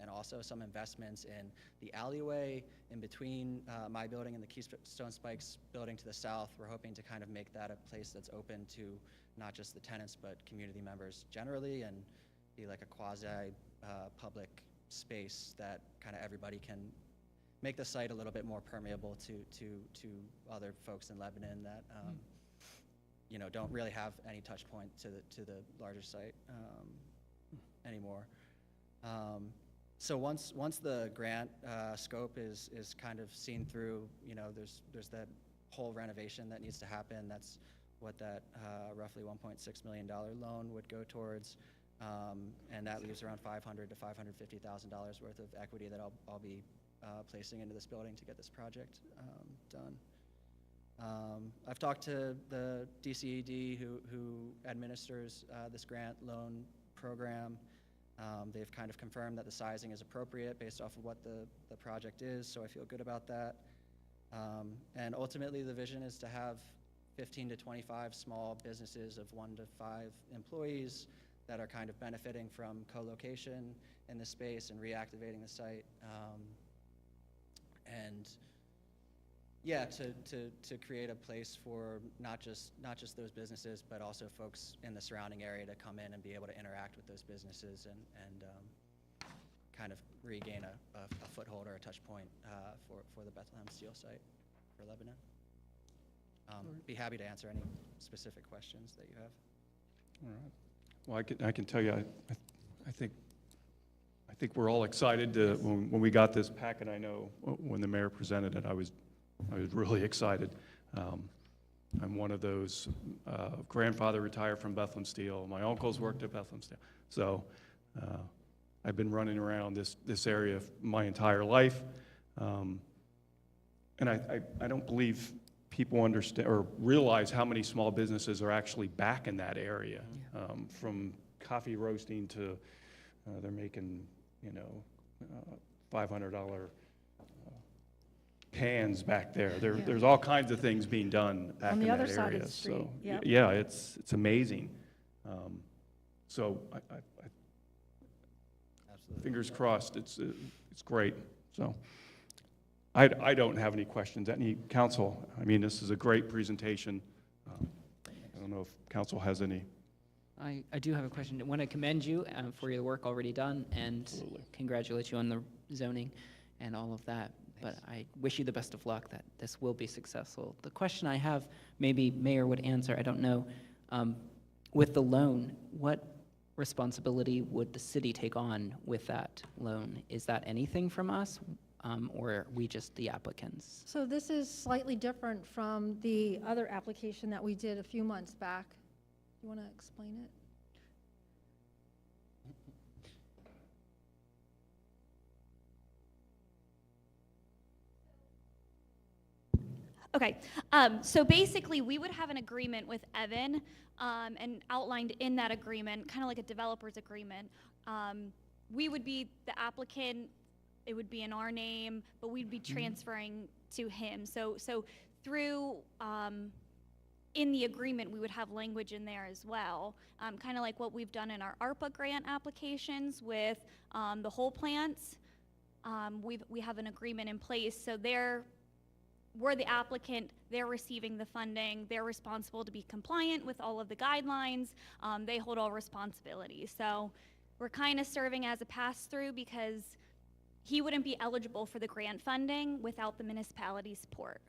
and also some investments in the alleyway in between my building and the Keystone Spikes building to the south. We're hoping to kind of make that a place that's open to not just the tenants, but community members generally, and be like a quasi-public space that kind of everybody can make the site a little bit more permeable to other folks in Lebanon that you know, don't really have any touch point to the larger site anymore. So once the grant scope is kind of seen through, you know, there's that whole renovation that needs to happen. That's what that roughly $1.6 million loan would go towards, and that leaves around $500,000 to $550,000 worth of equity that I'll be placing into this building to get this project done. I've talked to the DCED who administers this grant loan program. They've kind of confirmed that the sizing is appropriate based off of what the project is, so I feel good about that. And ultimately, the vision is to have 15 to 25 small businesses of 1 to 5 employees that are kind of benefiting from co-location in the space and reactivating the site. And Yeah, to create a place for not just those businesses, but also folks in the surrounding area to come in and be able to interact with those businesses and kind of regain a foothold or a touch point for the Bethlehem Steel site for Lebanon. Be happy to answer any specific questions that you have. All right. Well, I can tell you, I think we're all excited to, when we got this packet. I know when the mayor presented it, I was really excited. I'm one of those, grandfather retired from Bethlehem Steel. My uncles worked at Bethlehem Steel. So I've been running around this area my entire life. And I don't believe people understand or realize how many small businesses are actually back in that area. From coffee roasting to, they're making, $500 pans back there. There's all kinds of things being done back in that area. On the other side of the street, So, yep. yeah, it's amazing. So I Absolutely. fingers crossed, it's great. So I don't have any questions. Any council? I mean, this is a great presentation. I don't know if council has any. I do have a question. I want to commend you for your work already done and congratulate you on the zoning and all of that. But I wish you the best of luck that this will be successful. The question I have, maybe Mayor would answer, I don't know. With the loan, what responsibility would the city take on with that loan? Is that anything from us, or are we just the applicants? So this is slightly different from the other application that we did a few months back. You want to explain it? Okay, so basically, we would have an agreement with Evan, and outlined in that agreement, kind of like a developer's agreement. We would be the applicant, it would be in our name, but we'd be transferring to him. So through, in the agreement, we would have language in there as well, kind of like what we've done in our ARPA grant applications with the whole plants. We have an agreement in place, so we're the applicant, they're receiving the funding, they're responsible to be compliant with all of the guidelines, they hold all responsibility. So we're kind of serving as a pass-through because he wouldn't be eligible for the grant funding without the municipality support.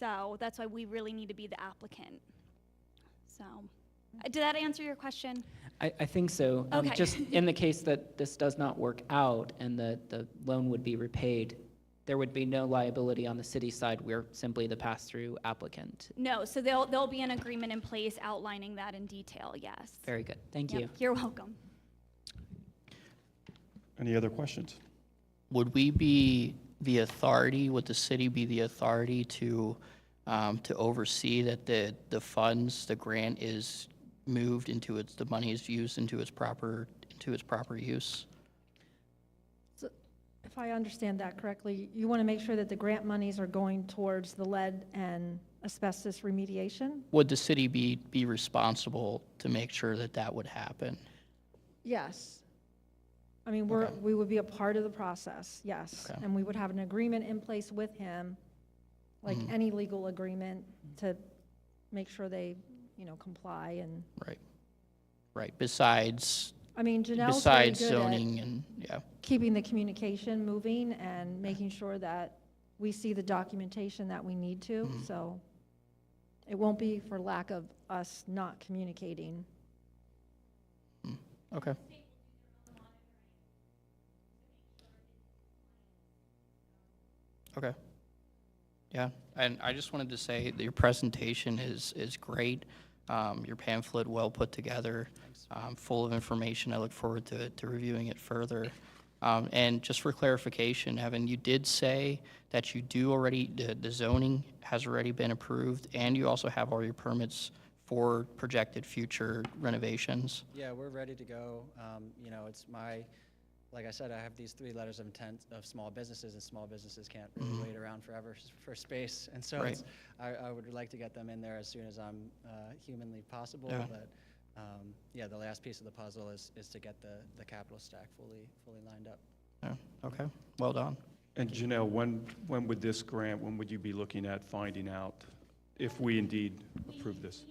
So that's why we really need to be the applicant. So, did that answer your question? I think so. Okay. Just in the case that this does not work out and the loan would be repaid, there would be no liability on the city side. We're simply the pass-through applicant. No, so there'll be an agreement in place outlining that in detail, yes. Very good. Thank Yep, you. You're welcome. Any other questions? Would we be the authority, would the city be the authority to oversee that the funds, the grant is moved into the money is used into its proper use? So if I understand that correctly, you want to make sure that the grant monies are going towards the lead and asbestos remediation? Would the city be responsible to make sure that would happen? Yes. I mean, Okay. we would be a part of the process, yes. Okay. And we would have an agreement in place with him, like Mhm. any legal agreement, to make sure they, comply and, Right, besides I mean, Janelle's very good zoning at and, yeah, keeping the communication moving and making sure that we see the documentation that we need to, Mhm. so it won't be for lack of us not communicating. okay. Okay. Yeah, and I just wanted to say that your presentation is great. Your pamphlet, well put together, full of information. I look forward to reviewing it further. And just for clarification, Evan, you did say that you do already, the zoning has already been approved, and you also have all your permits for projected future renovations? Yeah, we're ready to go. It's like I said, I have these 3 letters of intent of small businesses, and small businesses can't really wait around forever for space. And so Right. I would like to get them in there as soon as I'm humanly possible. Yeah. But yeah, the last piece of the puzzle is to get the capital stack fully lined up. Yeah, okay, well done. And Janelle, when would this grant, when would you be looking at finding out if we indeed approve this?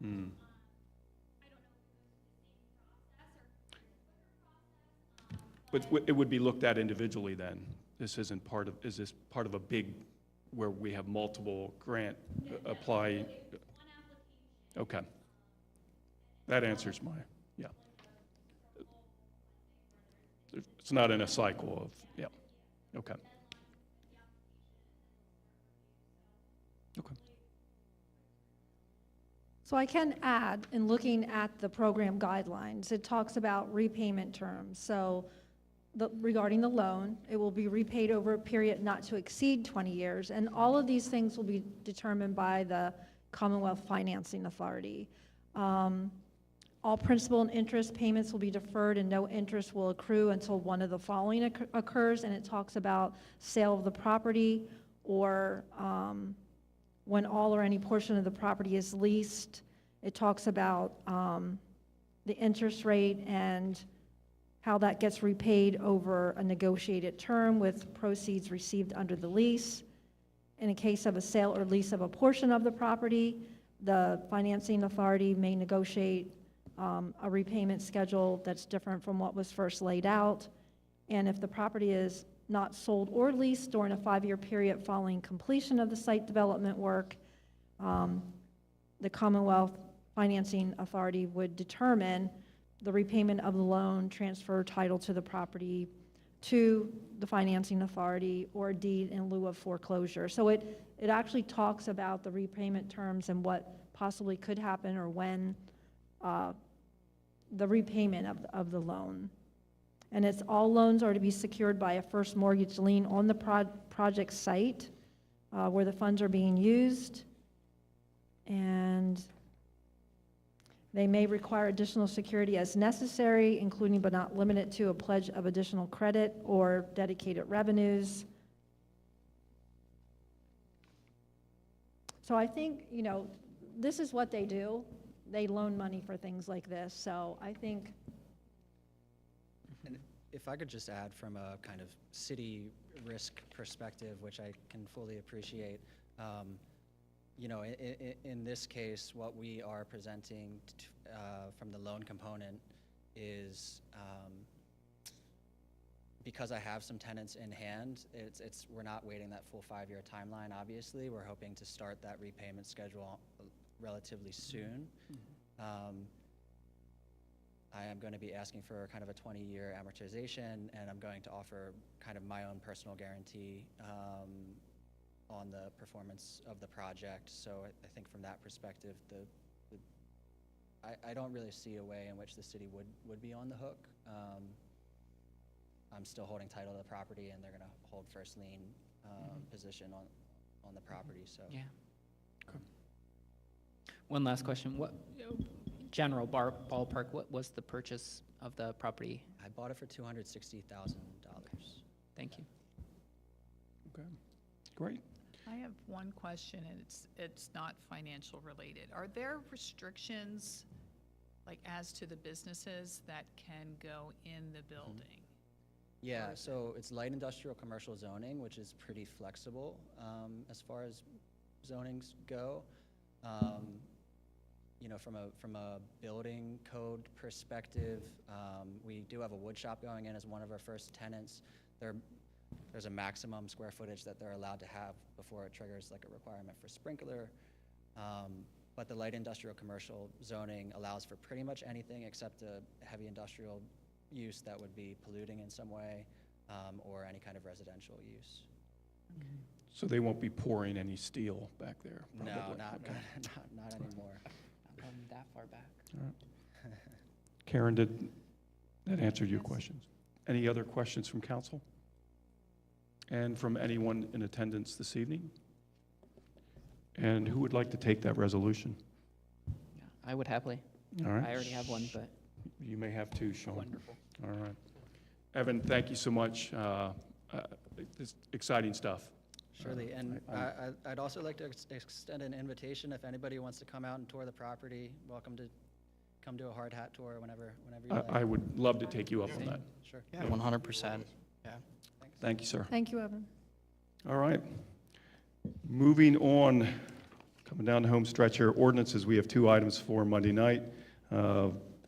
Hmm. But it would be looked at individually then? This isn't part of, is this part of a big, where we have multiple grant apply? Okay. That answers my, yeah. It's not in a cycle of, yeah, okay. Okay. So I can add, in looking at the program guidelines, it talks about repayment terms. So regarding the loan, it will be repaid over a period not to exceed 20 years. And all of these things will be determined by the Commonwealth Financing Authority. All principal and interest payments will be deferred and no interest will accrue until one of the following occurs. And it talks about sale of the property or when all or any portion of the property is leased. It talks about the interest rate and how that gets repaid over a negotiated term with proceeds received under the lease. In a case of a sale or lease of a portion of the property, the financing authority may negotiate a repayment schedule that's different from what was first laid out. And if the property is not sold or leased during a 5-year period following completion of the site development work, the Commonwealth Financing Authority would determine the repayment of the loan, transfer title to the property to the financing authority, or a deed in lieu of foreclosure. So it actually talks about the repayment terms and what possibly could happen or when the repayment of the loan. And it's all loans are to be secured by a first mortgage lien on the project site where the funds are being used. And they may require additional security as necessary, including but not limited to a pledge of additional credit or dedicated revenues. So I think, you know, this is what they do. They loan money for things like this. So I think. And if I could just add from a kind of city risk perspective, which I can fully appreciate, you know, in this case, what we are presenting from the loan component is, because I have some tenants in hand, we're not waiting that full 5-year timeline, obviously. We're hoping to start that repayment schedule relatively soon. I am going to be asking for kind of a 20-year amortization, and I'm going to offer kind of my own personal guarantee on the performance of the project. So I think from that perspective, I don't really see a way in which the city would be on the hook. I'm still holding title to the property, and they're going to hold first lien position on the property. So Yeah. Okay. One last question. What general ballpark? What was the purchase of the property? I bought it for $260,000. Thank you. Okay. Great. I have one question, and it's not financial related. Are there restrictions, like as to the businesses that can go in the building? Yeah, so it's light industrial commercial zoning, which is pretty flexible as far as zonings go. You know, from a building code perspective, we do have a wood shop going in as one of our first tenants. There's a maximum square footage that they're allowed to have before it triggers like a requirement for sprinkler. But the light industrial commercial zoning allows for pretty much anything except a heavy industrial use that would be polluting in some way, or any kind of residential use. So they won't be pouring any steel back there? No, probably. not anymore. Not going that far back. All right. Karen, did that answer your questions? Any other questions from council? And from anyone in attendance this evening? And who would like to take that resolution? Yeah, I would happily. All right. I already have one, but You may have two, Sean. wonderful. All right. Evan, thank you so much. It's exciting stuff. Surely, and I'd also like to extend an invitation if anybody wants to come out and tour the property. Welcome to come do a hard hat tour whenever you like. I would love to take you up on that. Sure. Yeah, 100%. Yeah. Thank you, sir. Thank you, Evan. All right. Moving on, coming down the home stretch here, ordinances, we have 2 items for Monday night.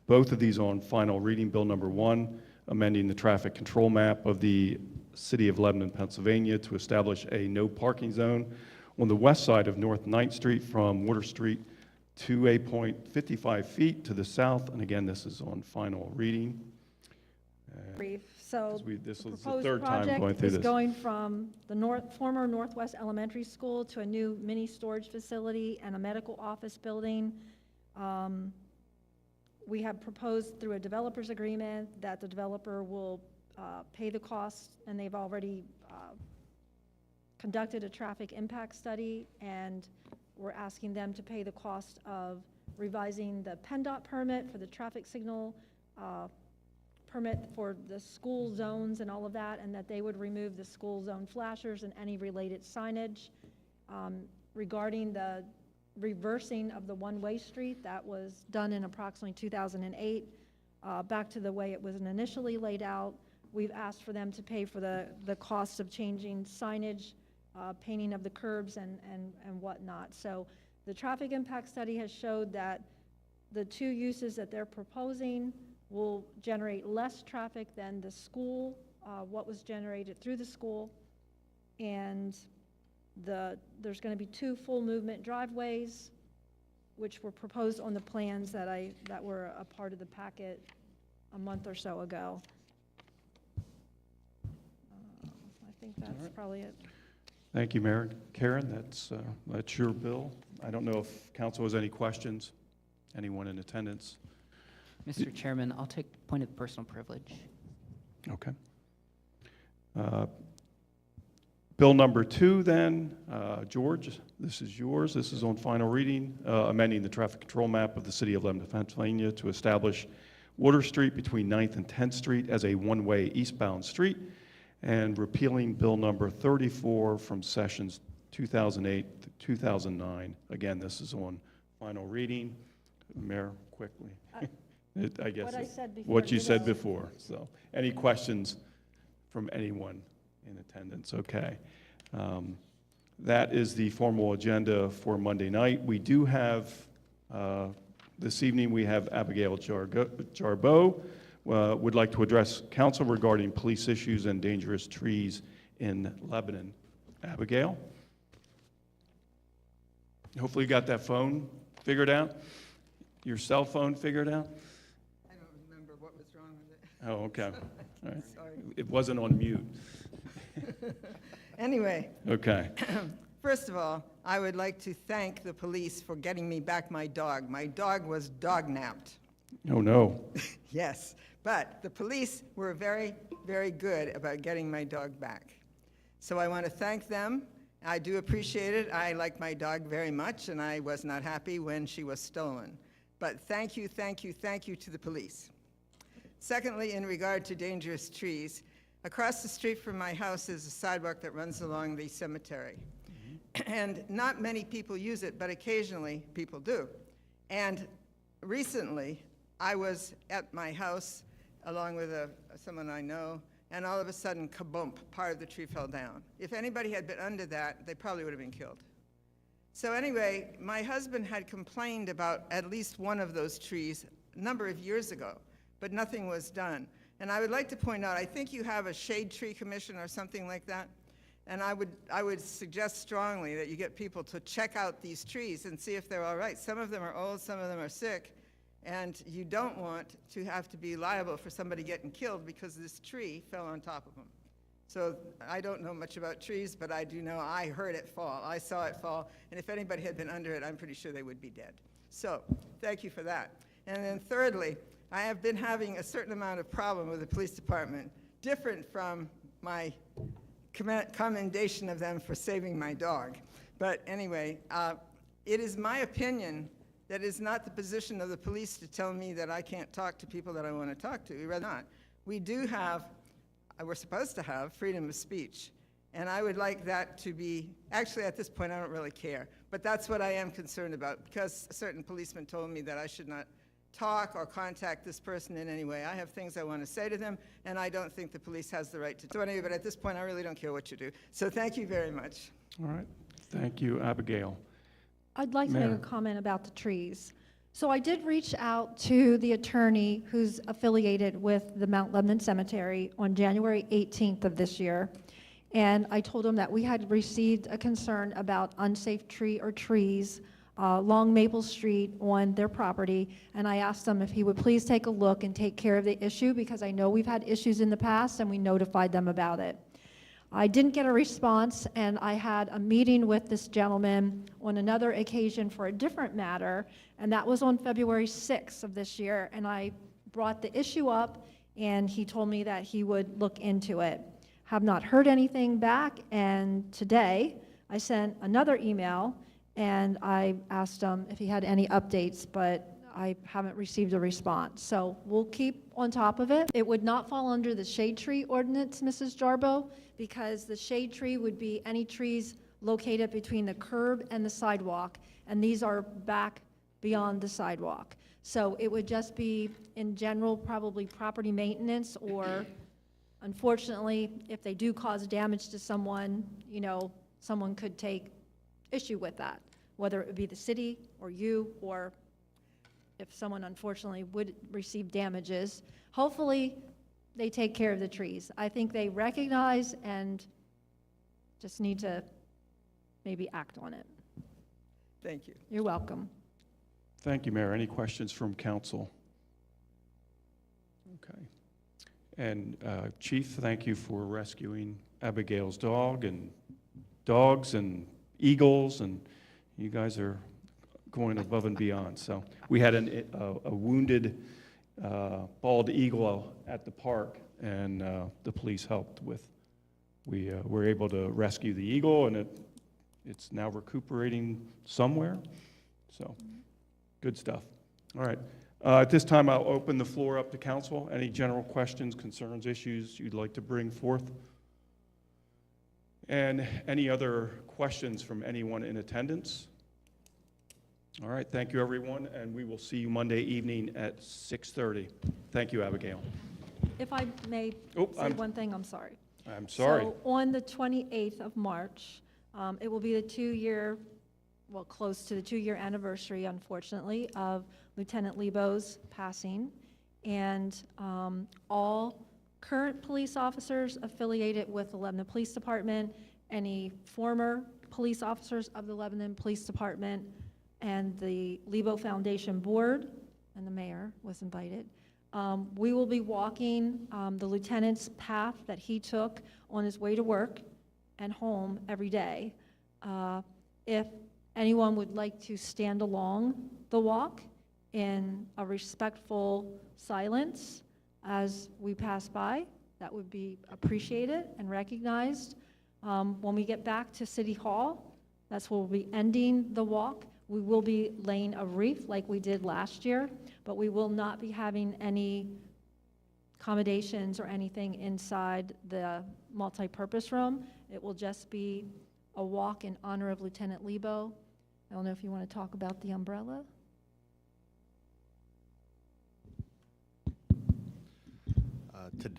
Both of these on final reading. Bill number 1, amending the traffic control map of the City of Lebanon, Pennsylvania to establish a no parking zone on the west side of North 9th Street from Water Street to a point 55 feet to the south. And again, this is on final reading. Brief. So This the was the proposed 3rd time going project through is this. going from the former Northwest Elementary School to a new mini storage facility and a medical office building. We have proposed through a developer's agreement that the developer will pay the costs, and they've already conducted a traffic impact study, and we're asking them to pay the cost of revising the PennDOT permit for the traffic signal permit for the school zones and all of that, and that they would remove the school zone flashers and any related signage. Regarding the reversing of the one-way street, that was done in approximately 2008, back to the way it was initially laid out. We've asked for them to pay for the cost of changing signage, painting of the curbs and whatnot. So the traffic impact study has showed that the 2 uses that they're proposing will generate less traffic than the school, what was generated through the school. And there's going to be 2 full movement driveways, which were proposed on the plans that were a part of the packet a month or so ago. I think that's probably it. Thank you, Mayor. Karen, that's your bill. I don't know if council has any questions. Anyone in attendance? Mr. Chairman, I'll take point of personal privilege. Okay. Bill number 2 then, George, this is yours. This is on final reading, amending the traffic control map of the City of Lebanon, Pennsylvania to establish Water Street between 9th and 10th Street as a one-way eastbound street, and repealing Bill number 34 from sessions 2008 to 2009. Again, this is on final reading. Mayor, quickly. I guess What I said before. what you said before. So, any questions from anyone in attendance? Okay. That is the formal agenda for Monday night. We do have, this evening, we have Abigail Jarbo would like to address council regarding police issues and dangerous trees in Lebanon. Abigail? Hopefully you got that phone figured out? Your cell phone figured out? I don't remember what was wrong with it. Oh, okay. All right. Sorry. It wasn't on mute. Anyway, Okay. first of all, I would like to thank the police for getting me back my dog. My dog was dog-napped. Oh, no. Yes, but the police were very, very good about getting my dog back. So I want to thank them. I do appreciate it. I like my dog very much, and I was not happy when she was stolen. But thank you, thank you, thank you to the police. Secondly, in regard to dangerous trees, across the street from my house is a sidewalk that runs along the cemetery. And not many people use it, but occasionally people do. And recently, I was at my house along with someone I know, and all of a sudden, kaboom, part of the tree fell down. If anybody had been under that, they probably would have been killed. So anyway, my husband had complained about at least one of those trees a number of years ago, but nothing was done. And I would like to point out, I think you have a shade tree commission or something like that. And I would suggest strongly that you get people to check out these trees and see if they're all right. Some of them are old, some of them are sick, and you don't want to have to be liable for somebody getting killed because this tree fell on top of them. So I don't know much about trees, but I do know I heard it fall. I saw it fall, and if anybody had been under it, I'm pretty sure they would be dead. So thank you for that. And then thirdly, I have been having a certain amount of problem with the police department, different from my commendation of them for saving my dog. But anyway, it is my opinion that it is not the position of the police to tell me that I can't talk to people that I want to talk to. We'd rather not. We do have, we're supposed to have, freedom of speech. And I would like that to be, actually at this point I don't really care, but that's what I am concerned about, because a certain policeman told me that I should not talk or contact this person in any way. I have things I want to say to them, and I don't think the police has the right to do it, but at this point, I really don't care what you do. So thank you very much. All right. Thank you, Abigail. I'd like to make Mayor. a comment about the trees. So I did reach out to the attorney who's affiliated with the Mount Lebanon Cemetery on January 18th of this year. And I told him that we had received a concern about unsafe tree or trees along Maple Street on their property. And I asked him if he would please take a look and take care of the issue, because I know we've had issues in the past and we notified them about it. I didn't get a response, and I had a meeting with this gentleman on another occasion for a different matter, and that was on February 6th of this year. And I brought the issue up, and he told me that he would look into it. Have not heard anything back, and today I sent another email, and I asked him if he had any updates, but I haven't received a response. So we'll keep on top of it. It would not fall under the shade tree ordinance, Mrs. Jarbo, because the shade tree would be any trees located between the curb and the sidewalk, and these are back beyond the sidewalk. So it would just be, in general, probably property maintenance, or unfortunately, if they do cause damage to someone, you know, someone could take issue with that, whether it would be the city or you, or if someone unfortunately would receive damages. Hopefully, they take care of the trees. I think they recognize and just need to maybe act on it. Thank you. You're welcome. Thank you, Mayor. Any questions from council? Okay. And Chief, thank you for rescuing Abigail's dog and dogs and eagles, and you guys are going above and beyond. So we had a wounded bald eagle at the park, and the police helped with. We were able to rescue the eagle, and it's now recuperating somewhere. So good stuff. All right. At this time, I'll open the floor up to council. Any general questions, concerns, issues you'd like to bring forth? And any other questions from anyone in attendance? All right, thank you, everyone, and we will see you Monday evening at 6:30. Thank you, Abigail. If I may Oh, say one thing, I'm sorry. I'm sorry. So on the 28th of March, it will be the 2-year, well, close to the 2-year anniversary, unfortunately, of Lieutenant Lebo's passing. And all current police officers affiliated with the Lebanon Police Department, any former police officers of the Lebanon Police Department, and the Lebo Foundation Board, and the mayor was invited. We will be walking the lieutenant's path that he took on his way to work and home every day. If anyone would like to stand along the walk in a respectful silence as we pass by, that would be appreciated and recognized. When we get back to City Hall, that's where we'll be ending the walk. We will be laying a wreath like we did last year, but we will not be having any accommodations or anything inside the multi-purpose room. It will just be a walk in honor of Lieutenant Lebo. I don't know if you want to talk about the umbrella. To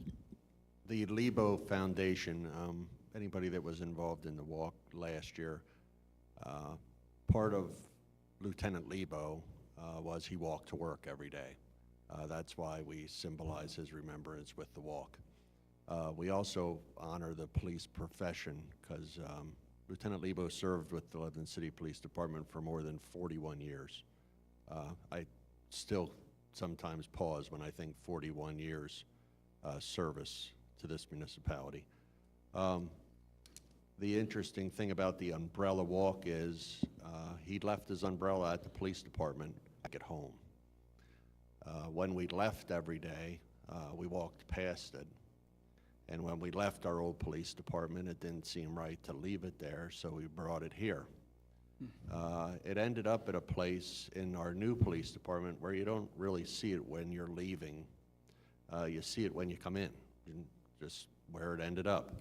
the Lebo Foundation, anybody that was involved in the walk last year, part of Lieutenant Lebo was he walked to work every day. That's why we symbolize his remembrance with the walk. We also honor the police profession because Lieutenant Lebo served with the Lebanon City Police Department for more than 41 years. I still sometimes pause when I think 41 years service to this municipality. The interesting thing about the umbrella walk is he left his umbrella at the police department back at home. When we left every day, we walked past it. And when we left our old police department, it didn't seem right to leave it there, so we brought it here. It ended up at a place in our new police department where you don't really see it when you're leaving. You see it when you come in, and just where it ended up.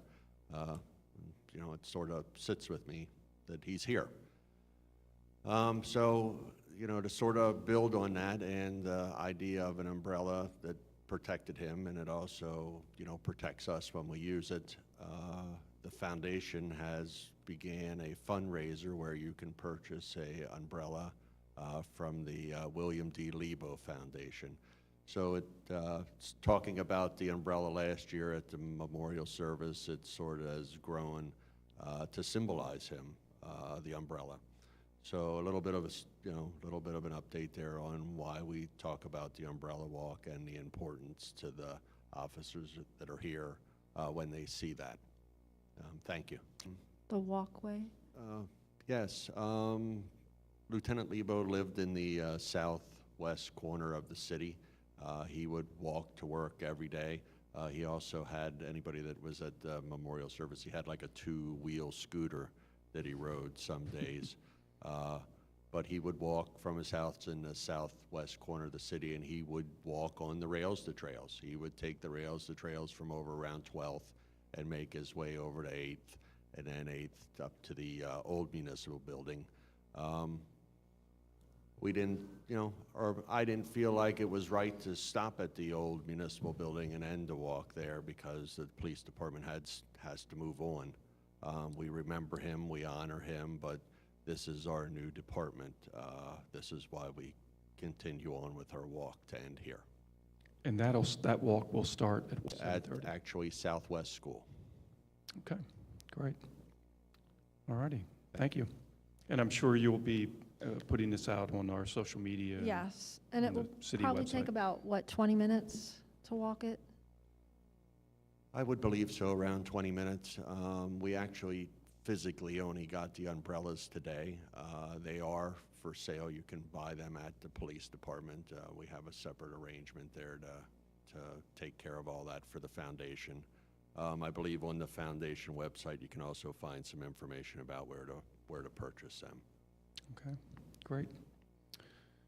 You know, it sort of sits with me that he's here. So you know, to sort of build on that and the idea of an umbrella that protected him, and it also, you know, protects us when we use it. The foundation has began a fundraiser where you can purchase a umbrella from the William D. Lebo Foundation. So it's talking about the umbrella last year at the memorial service. It sort of has grown to symbolize him, the umbrella. So a little bit of a little bit of an update there on why we talk about the umbrella walk and the importance to the officers that are here when they see that. Thank you. The walkway? Yes, Lieutenant Lebo lived in the southwest corner of the city. He would walk to work every day. He also had, anybody that was at the memorial service, he had like a two-wheel scooter that he rode some days. But he would walk from his house in the southwest corner of the city, and he would walk on the rails to trails. He would take the rails to trails from over around 12th and make his way over to 8th, and then 8th up to the old municipal building. We didn't, you know, or I didn't feel like it was right to stop at the old municipal building and end the walk there because the police department has to move on. We remember him, we honor him, but this is our new department. This is why we continue on with our walk to end here. And that walk will start at 7:30? Actually Southwest School. Okay, great. All righty, thank you. And I'm sure you'll be putting this out on our social media. Yes, and it on the will city probably website. take about, what, 20 minutes to walk it? I would believe so, around 20 minutes. We actually physically only got the umbrellas today. They are for sale. You can buy them at the police department. We have a separate arrangement there to take care of all that for the foundation. I believe on the foundation website you can also find some information about where to purchase them. Okay, great.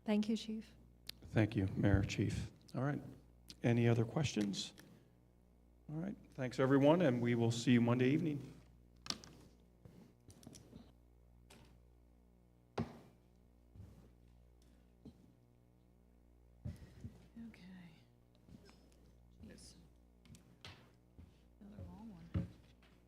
Thank you, Chief. Thank you, Mayor, Chief. All right, any other questions? All right, thanks everyone, and we will see you Monday evening.